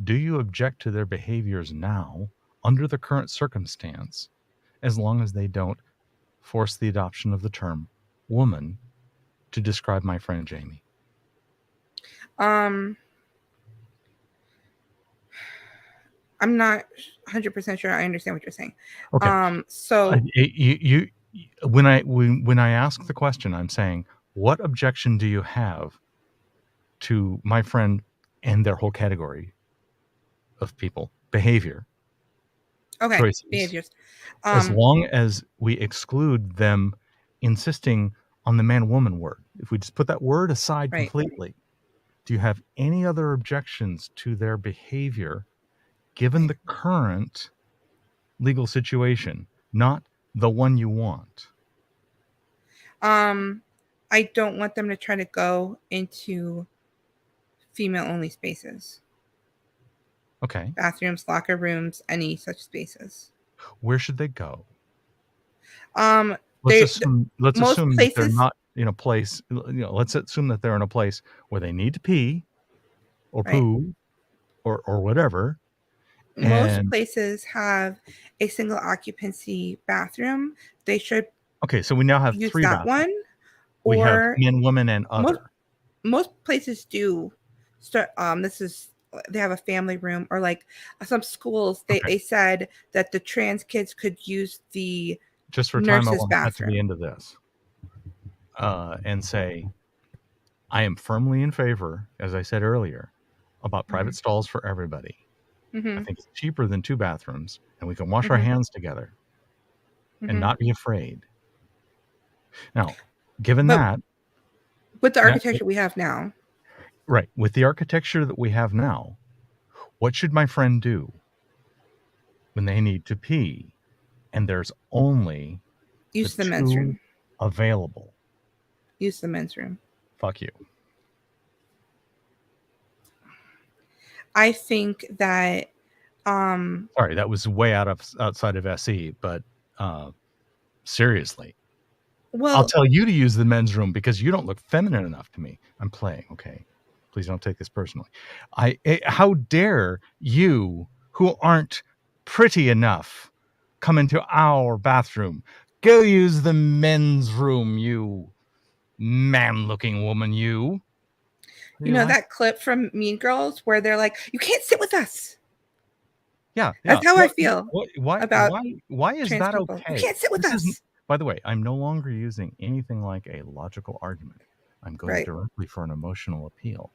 do you object to their behaviors now under the current circumstance as long as they don't force the adoption of the term woman to describe my friend Jamie? I'm not 100% sure I understand what you're saying. Okay. So when I ask the question, I'm saying, what objection do you have to my friend and their whole category of people behavior choices, behaviors. as long as we exclude them insisting on the man-woman word? If we just put that word aside completely, do you have any other objections to their behavior given the current legal situation, not the one you want? I don't want them to try to go into female-only spaces. Okay. Bathrooms, locker rooms, any such spaces. Where should they go? Let's assume that they're not in a place, let's assume that they're in a place where they need to pee or poo or whatever. Most places have a single occupancy bathroom. They should okay, so we now have use 3 that bathrooms. one. We have Or men, women, and other. most places do start. They have a family room, or like some schools, they said that the trans kids could use the Just for time, I nurse's want to cut to the bathroom. end of this and say I am firmly in favor, as I said earlier, about private stalls for everybody. I think it's cheaper than 2 bathrooms, and we can wash our hands together and not be afraid. Now, given But that, with the architecture we have now, right, with the architecture that we have now, what should my friend do when they need to pee and there's only the use the men's 2 room. available? Use the men's room. Fuck you. I think that sorry, that was way outside of SE, but seriously. Well, I'll tell you to use the men's room because you don't look feminine enough to me. I'm playing, okay? Please don't take this personally. How dare you, who aren't pretty enough, come into our bathroom? Go use the men's room, you man-looking woman, you. You know that clip from Mean Girls where they're like, "You can't sit with us." Yeah. That's how I feel about Why is trans that people. You okay? can't sit with This isn't. us. By the way, I'm no longer using anything like a logical argument. I'm going Right. directly for an emotional appeal,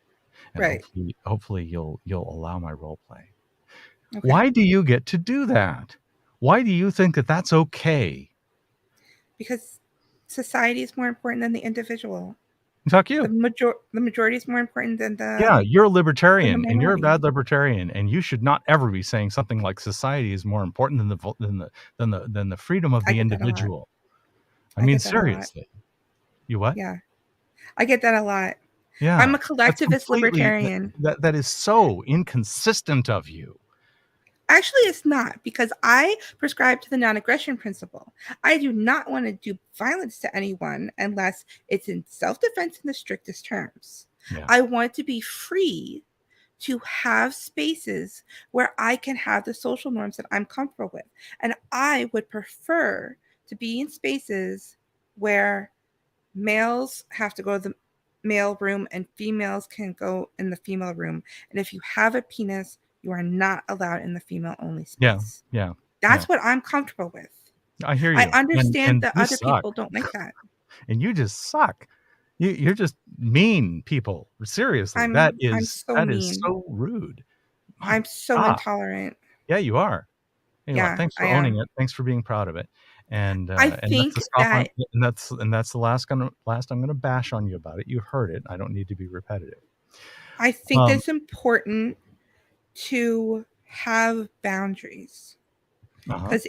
and Right. hopefully you'll allow my role play. Okay. Why do you get to do that? Why do you think that that's okay? Because society is more important than the individual. Fuck you. The majority is more important than the Yeah, you're a libertarian, and you're a minority. bad libertarian, and you should not ever be saying something like society is more important than the freedom of the individual. I mean, seriously. You what? Yeah, I get that a lot. Yeah, I'm a that's collectivist completely libertarian. that is so inconsistent of you. Actually, it's not, because I prescribe to the non-aggression principle. I do not want to do violence to anyone unless it's in self-defense in the strictest terms. Yeah. I want to be free to have spaces where I can have the social norms that I'm comfortable with. And I would prefer to be in spaces where males have to go to the male room and females can go in the female room. And if you have a penis, you are not allowed in the female only space. Yeah. That's what I'm comfortable with. I hear you. I understand and that other people don't like that. And you just suck. You're just mean people. Seriously, that is so rude. I'm so intolerant. Yeah, you are. Anyway, Yeah, thanks for owning it. Thanks for being proud of it. And I think that's the last I'm going to bash on you about it. You heard it. I don't need to be repetitive. I think it's important to have boundaries, because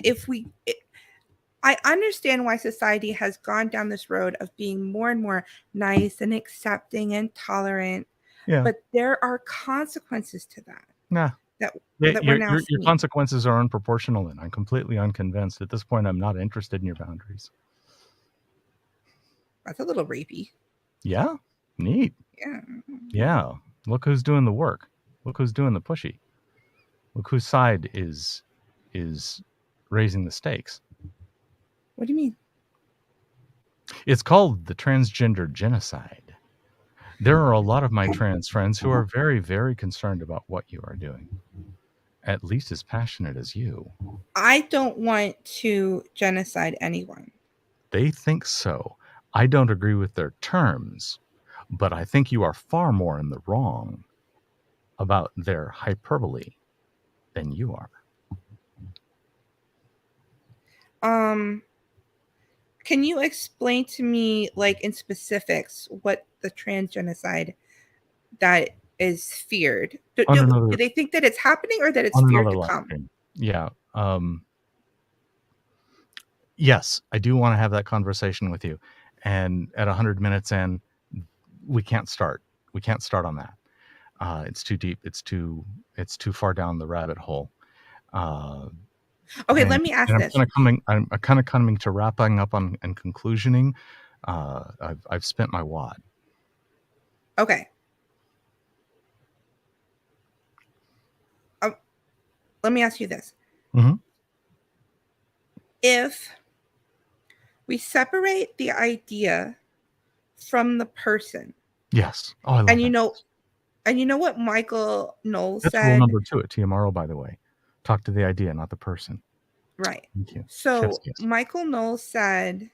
I understand why society has gone down this road of being more and more nice and accepting and tolerant. Yeah. But there are consequences to that. Nah. That we're now your consequences are unproportional, and I'm completely unconvinced. At this point, I'm not interested in your boundaries. That's a little rapey. Yeah. Neat. Yeah. Yeah. Look who's doing the work. Look who's doing the pushy. Look whose side is raising the stakes. What do you mean? It's called the transgender genocide. There are a lot of my trans friends who are very, very concerned about what you are doing. At least as passionate as you. I don't want to genocide anyone. They think so. I don't agree with their terms, but I think you are far more in the wrong about their hyperbole than you are. Can you explain to me, like, in specifics, what the trans genocide that is feared? Do they think that it's happening, or that it's feared to come? Yeah. Yes, I do want to have that conversation with you. And at 100 minutes in, we can't start. We can't start on that. It's too deep. It's too far down the rabbit hole. Okay, let me ask this. I'm kind of coming to wrapping up and conclusioning. I've spent my wad. Okay. let me ask you this. Mm-hmm. If we separate the idea from the person. Yes. Oh, I love And that. you know what Michael Knowles That's rule said? number 2 at TMRO, by the way. Talk to the idea, not the person. Right. Thank you. Chef's So kiss. Michael Knowles said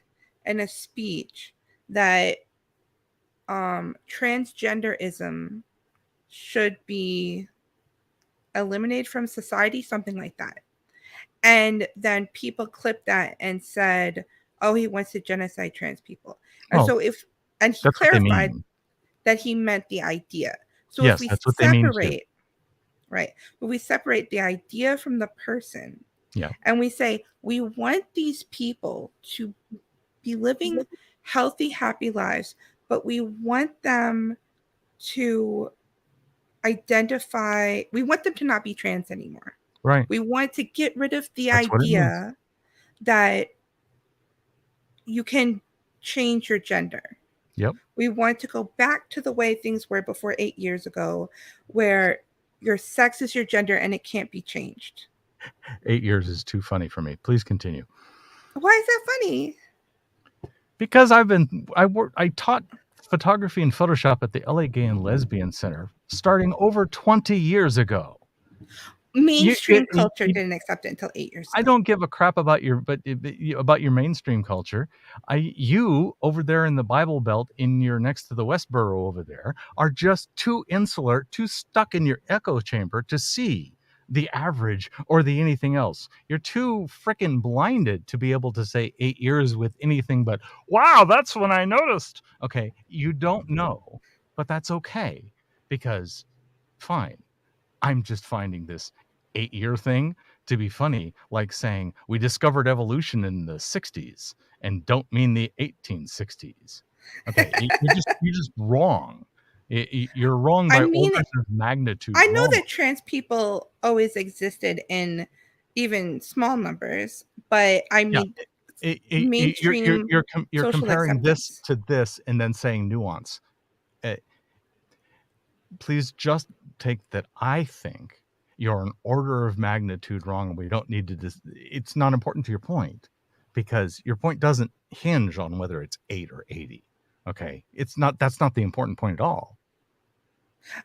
in a speech that transgenderism should be eliminated from society, something like that. And then people clipped that and said, "Oh, he wants to genocide trans people." And Well, so and he that's what they clarified mean. that he meant the idea. So if Yes, we that's what they mean too. separate, right, if we separate the idea from the person, Yeah. and we say we want these people to be living healthy, happy lives, but we want them to we want them to not be trans anymore. Right. We want to get rid of the That's what it means. idea that you can change your gender. Yep. We want to go back to the way things were before 8 years ago, where your sex is your gender and it can't be changed. 8 years is too funny for me. Please continue. Why is that funny? Because I taught photography and Photoshop at the LA Gay and Lesbian Center starting over 20 years ago. Mainstream culture didn't accept it until 8 years ago. I don't give a crap about your mainstream culture. You over there in the Bible Belt, next to the Westboro over there, are just too insular, too stuck in your echo chamber to see the average or the anything else. You're too freaking blinded to be able to say 8 years with anything but, wow, that's when I noticed. Okay, you don't know, but that's okay, because fine. I'm just finding this 8-year thing to be funny, like saying we discovered evolution in the 60s and don't mean the 1860s. Okay, you're just wrong. You're wrong I by mean, orders of magnitude I know wrong. that trans people always existed in even small numbers, but I Yeah, mean, mainstream you're social comparing this acceptance. to this and then saying nuance. Uh, please just take that I think you're an order of magnitude wrong. We don't need to it's not important to your point, because your point doesn't hinge on whether it's 8 or 80. Okay, that's not the important point at all.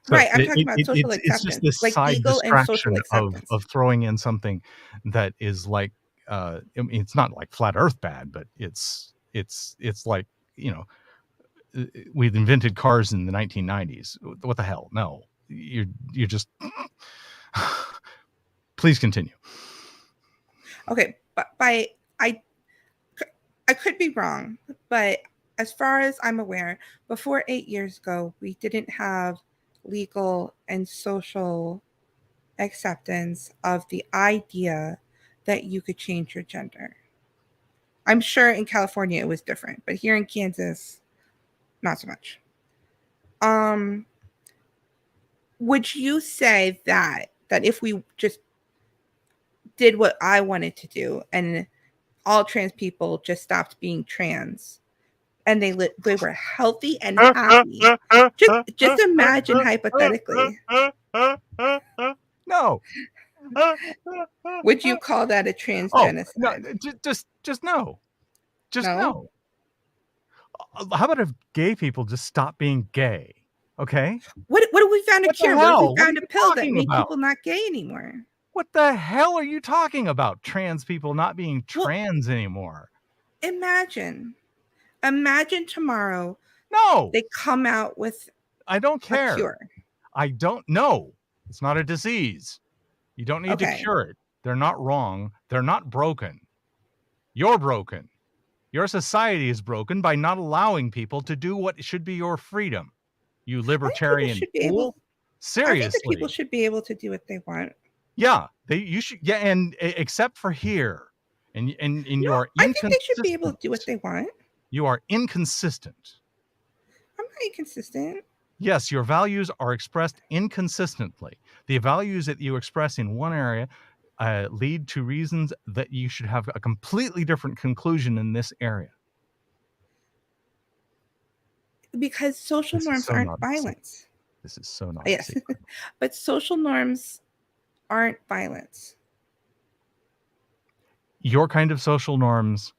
So Right, I'm talking about social it's just acceptance, this like side legal and social distraction acceptance. of throwing in something that is like, I mean, it's not like flat earth bad, but it's like, you know, we've invented cars in the 1990s. What the hell? No, you're just please continue. Okay, but I I could be wrong, but as far as I'm aware, before 8 years ago, we didn't have legal and social acceptance of the idea that you could change your gender. I'm sure in California it was different, but here in Kansas, not so much. Um, would you say that if we just did what I wanted to do and all trans people just stopped being trans and they were healthy and happy, just imagine hypothetically, No. would you call that a trans Oh, no, genocide? just no. Just No. no. How about if gay people just stop being gay? Okay? What if we found a What the cure? What if we hell? What are found a you pill that talking made about? people not gay anymore? What the hell are you talking about? Trans people not being Well, trans anymore? imagine. Imagine tomorrow No. they come out with I don't a care. cure. I don't know. It's not a disease. You don't need to Okay. cure it. They're not wrong. They're not broken. You're broken. Your society is broken by not allowing people to do what should be your freedom. You I think people libertarian should be able fool. I think that people Seriously. should be able to do what they want. Yeah, you should, yeah, and except for here. And No, you are I think they should be able to inconsistent. do what they want. You are inconsistent. I'm not inconsistent. Yes, your values are expressed inconsistently. The values that you express in one area lead to reasons that you should have a completely different conclusion in this area. Because social This is norms so aren't not a secret. violence. This is so not a Yes. secret. But social norms aren't violence. your kind of social norms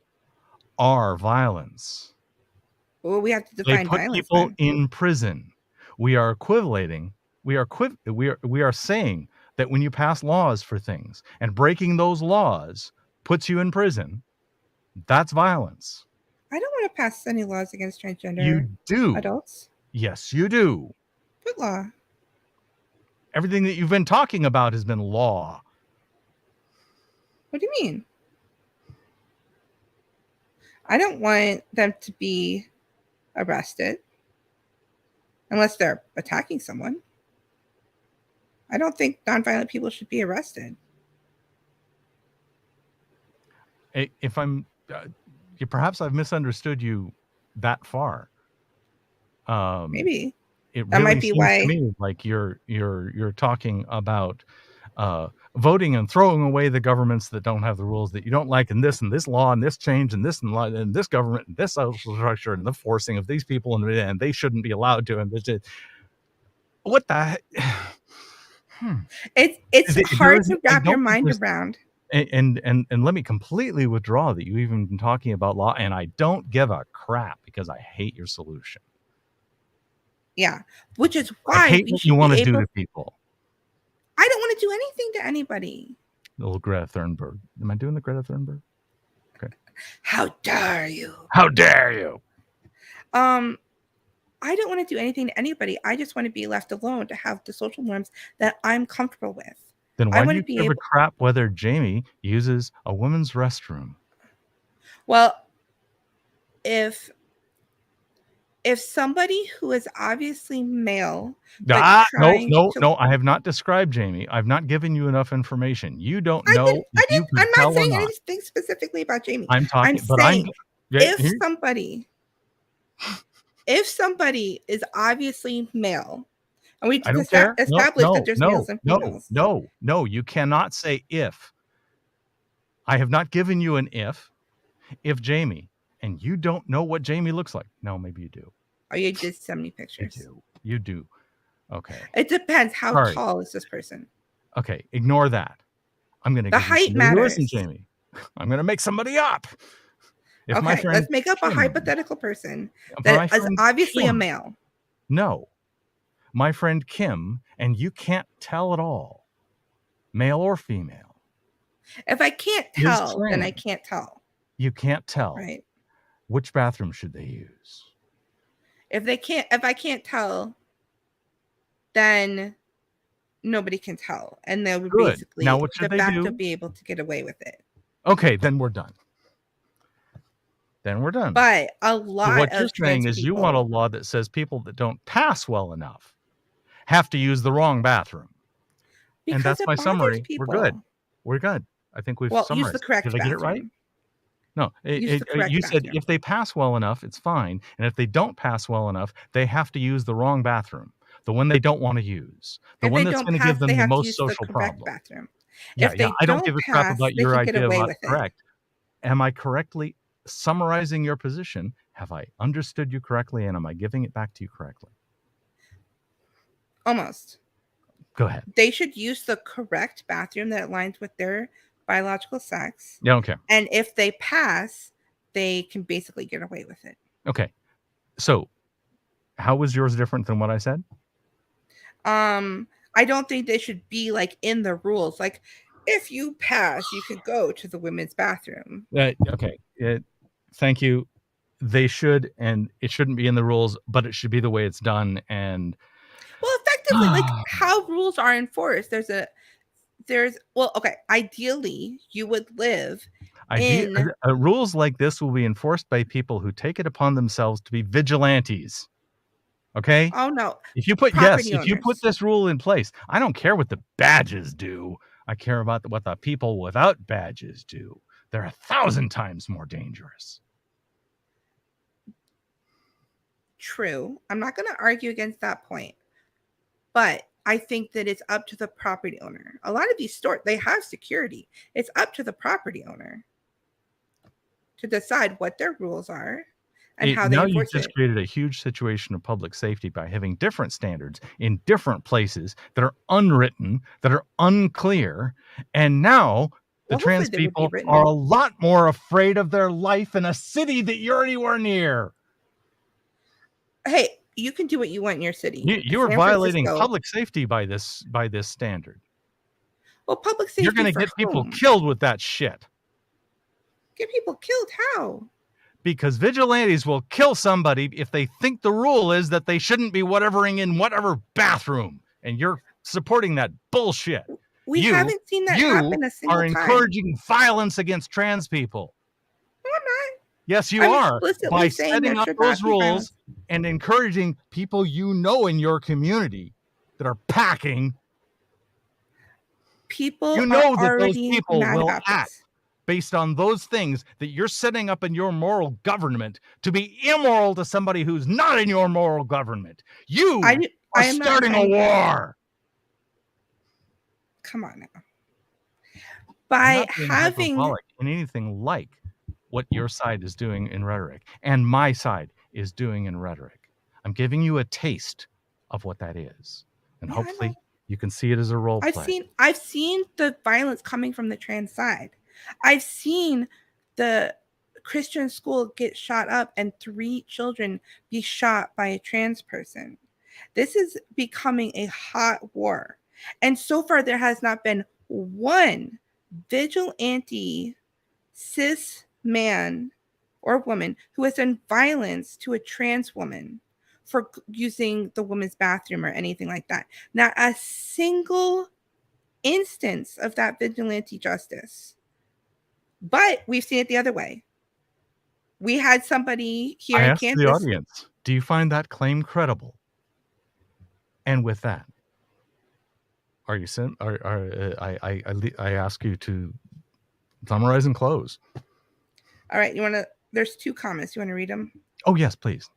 are violence. Well, we have to They define put violence people then. in prison. We are equivalating. We are saying that when you pass laws for things and breaking those laws puts you in prison, that's violence. I don't want to pass any laws against transgender You do. adults. Yes, you do. What law? Everything that you've been talking about has been law. What do you mean? I don't want them to be arrested unless they're attacking someone. I don't think nonviolent people should be arrested. If I'm, perhaps I've misunderstood you that far. Maybe It that really might be seems to why. me like you're talking about voting and throwing away the governments that don't have the rules that you don't like, and this law and this change and this and this government and this social structure and the forcing of these people and they shouldn't be allowed to. And what the heck? It's hard to wrap your mind around. And let me completely withdraw that you even been talking about law, and I don't give a crap because I hate your solution. Yeah, which is why I hate what you want to do to people. I don't want to do anything to anybody. Little Greta Thunberg. Am I doing the Greta Thunberg? Okay. How dare you? How dare you? I don't want to do anything to anybody. I just want to be left alone to have the social norms that I'm comfortable with. Then why do you give a crap whether Jamie uses a women's restroom? Well, if somebody who is obviously male, no, I have not described Jamie. I've not given you enough information. You don't know. I'm not saying anything specifically about Jamie. I'm talking, if somebody is obviously male, and we don't care. Established that there's males and females. No, you cannot say if. I have not given you an if. If Jamie, and you don't know what Jamie looks like. No, maybe you do. Oh, you just send me pictures. You do. Okay. It depends. How tall is this person? Okay, ignore that. I'm going to the height matters. Listen, Jamie. I'm going to make somebody up. If okay, let's make up Kim, a hypothetical person that is obviously Kim, a male. No. My friend Kim, and you can't tell at all, male or female. If I can't tell, then I can't tell. You can't tell. Right. Which bathroom should they use? If I can't tell, then nobody can tell. And they would basically now what should they do? To be able to get away with it. Okay, then we're done. But a lot so what you're saying is you want a law that says people that don't pass well enough have to use the wrong bathroom. And that's my summary. People. We're good. I think we've summarized. Use the correct Did I get it right? No, you said if they pass well enough, it's fine. And if they don't pass well enough, they have to use the wrong bathroom, the one they don't want to use, the one that's going to give them the most social problem. Bathroom. Yeah, I don't give a crap about your idea about correct. Am I correctly summarizing your position? Have I understood you correctly? And am I giving it back to you correctly? Almost. Go ahead. They should use the correct bathroom that aligns with their biological sex. Yeah, okay. And if they pass, they can basically get away with it. Okay. So how was yours different than what I said? I don't think they should be like in the rules. Like if you pass, you could go to the women's bathroom. Okay. Thank you. They should, and it shouldn't be in the rules, but it should be the way it's done. And well, effectively, like how rules are enforced. Ideally, you would live in rules like this will be enforced by people who take it upon themselves to be vigilantes. Okay. Oh no. If you put this rule in place, I don't care what the badges do. I care about what the people without badges do. They're 1,000 times more dangerous. True. I'm not going to argue against that point. But I think that it's up to the property owner. A lot of these stores, they have security. It's up to the property owner to decide what their rules are and how they enforce it. Now you've just created a huge situation of public safety by having different standards in different places that are unwritten, that are unclear. And now The trans people are a lot more afraid of their life in a city that you're anywhere near. Hey, you can do what you want in your city. You are violating public safety by this standard. Well, public safety. You're going to get people killed with that shit. Get people killed? How? Because vigilantes will kill somebody if they think the rule is that they shouldn't be whatevering in whatever bathroom, and you're supporting that bullshit. We haven't seen that happen a single time. You are encouraging violence against trans people. No, I'm not. Yes, you are. By setting up those rules and encouraging people you know in your community that are packing. People you know that those people will act based on those things that you're setting up in your moral government to be immoral to somebody who's not in your moral government. You are starting a war. Come on now. By having in anything like what your side is doing in rhetoric and my side is doing in rhetoric, I'm giving you a taste of what that is, and hopefully you can see it as a role play. I've seen the violence coming from the trans side. I've seen the Christian school get shot up and 3 children be shot by a trans person. This is becoming a hot war. And so far, there has not been one vigilante cis man or woman who has done violence to a trans woman for using the women's bathroom or anything like that. Not a single instance of that vigilante justice. But we've seen it the other way. We had somebody here in Kansas. The audience, do you find that claim credible? And with that, I ask you to summarize and close. All right, there's 2 comments. You want to read them? Oh, yes, please.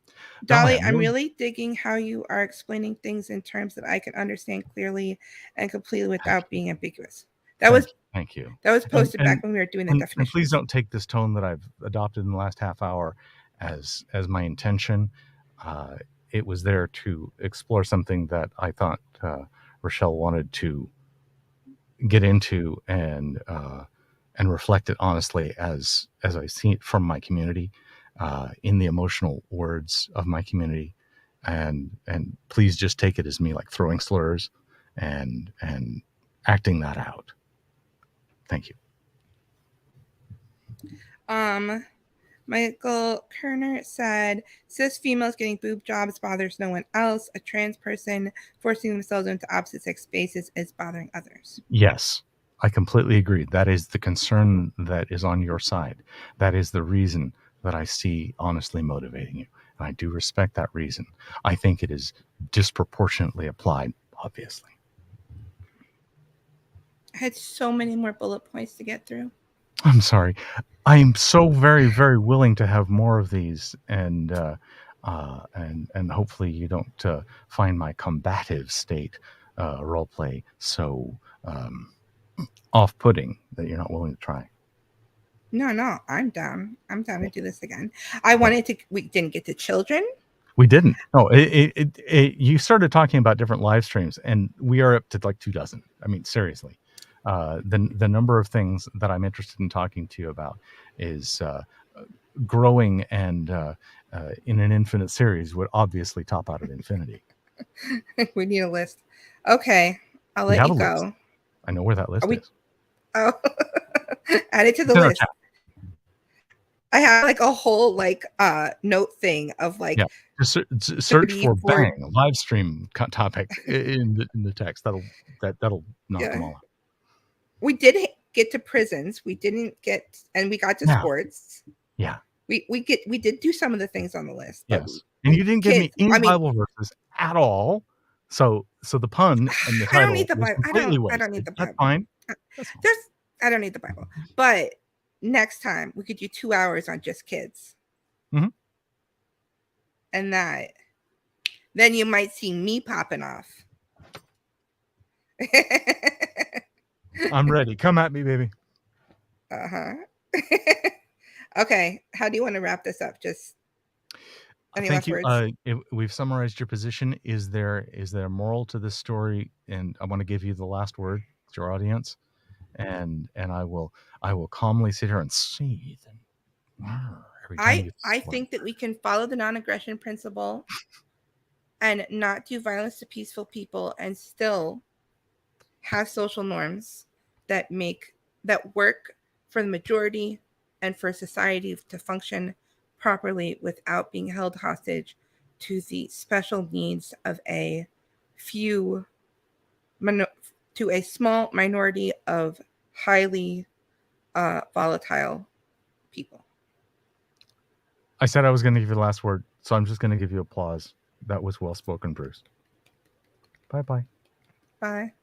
Dolly, I'm really digging how you are explaining things in terms that I can understand clearly and completely without being ambiguous. Thank you. That was posted back when we were doing the definition. And please don't take this tone that I've adopted in the last half hour as my intention. It was there to explore something that I thought Rochelle wanted to get into and reflect it honestly as I see it from my community, in the emotional words of my community, and please just take it as me like throwing slurs and acting that out. Thank you. Michael Kerner said, cis females getting boob jobs bothers no one else. A trans person forcing themselves into opposite sex spaces is bothering others. Yes, I completely agree. That is the concern that is on your side. That is the reason that I see honestly motivating you. And I do respect that reason. I think it is disproportionately applied, obviously. I had so many more bullet points to get through. I'm sorry. I'm so very, very willing to have more of these, and hopefully you don't find my combative state role play so off-putting that you're not willing to try. No, I'm down. I'm down to do this again. We didn't get to children. We didn't. No, you started talking about different live streams, and we are up to like 24. I mean, seriously. The number of things that I'm interested in talking to you about is growing, and in an infinite series would obviously top out at infinity. We need a list. Okay, I'll let you go. List. I know where that list is. Oh, add it to the list. I have like a whole note thing of like. Yeah. Just search for bang live stream topic in the text. That'll knock them all out. We did get to prisons. We didn't get, and we got to sports. Yeah. We did do some of the things on the list. Yes. And you didn't give me any Bible verses at all. So the pun and the title. I don't need the Bible. I don't need the Bible. That's fine. I don't need the Bible. But next time we could do 2 hours on just kids. Mm-hmm. And then you might see me popping off. I'm ready. Come at me, baby. Okay. How do you want to wrap this up? Just any last words? We've summarized your position. Is there a moral to this story? And I want to give you the last word to your audience. and I will calmly sit here and seethe and every time you I think that we can follow the non-aggression principle and not do violence to peaceful people and still have social norms that work for the majority and for society to function properly without being held hostage to the special needs of a few to a small minority of highly volatile people. I said I was going to give you the last word, so I'm just going to give you applause. That was well spoken, Bruce. Bye-bye. Bye.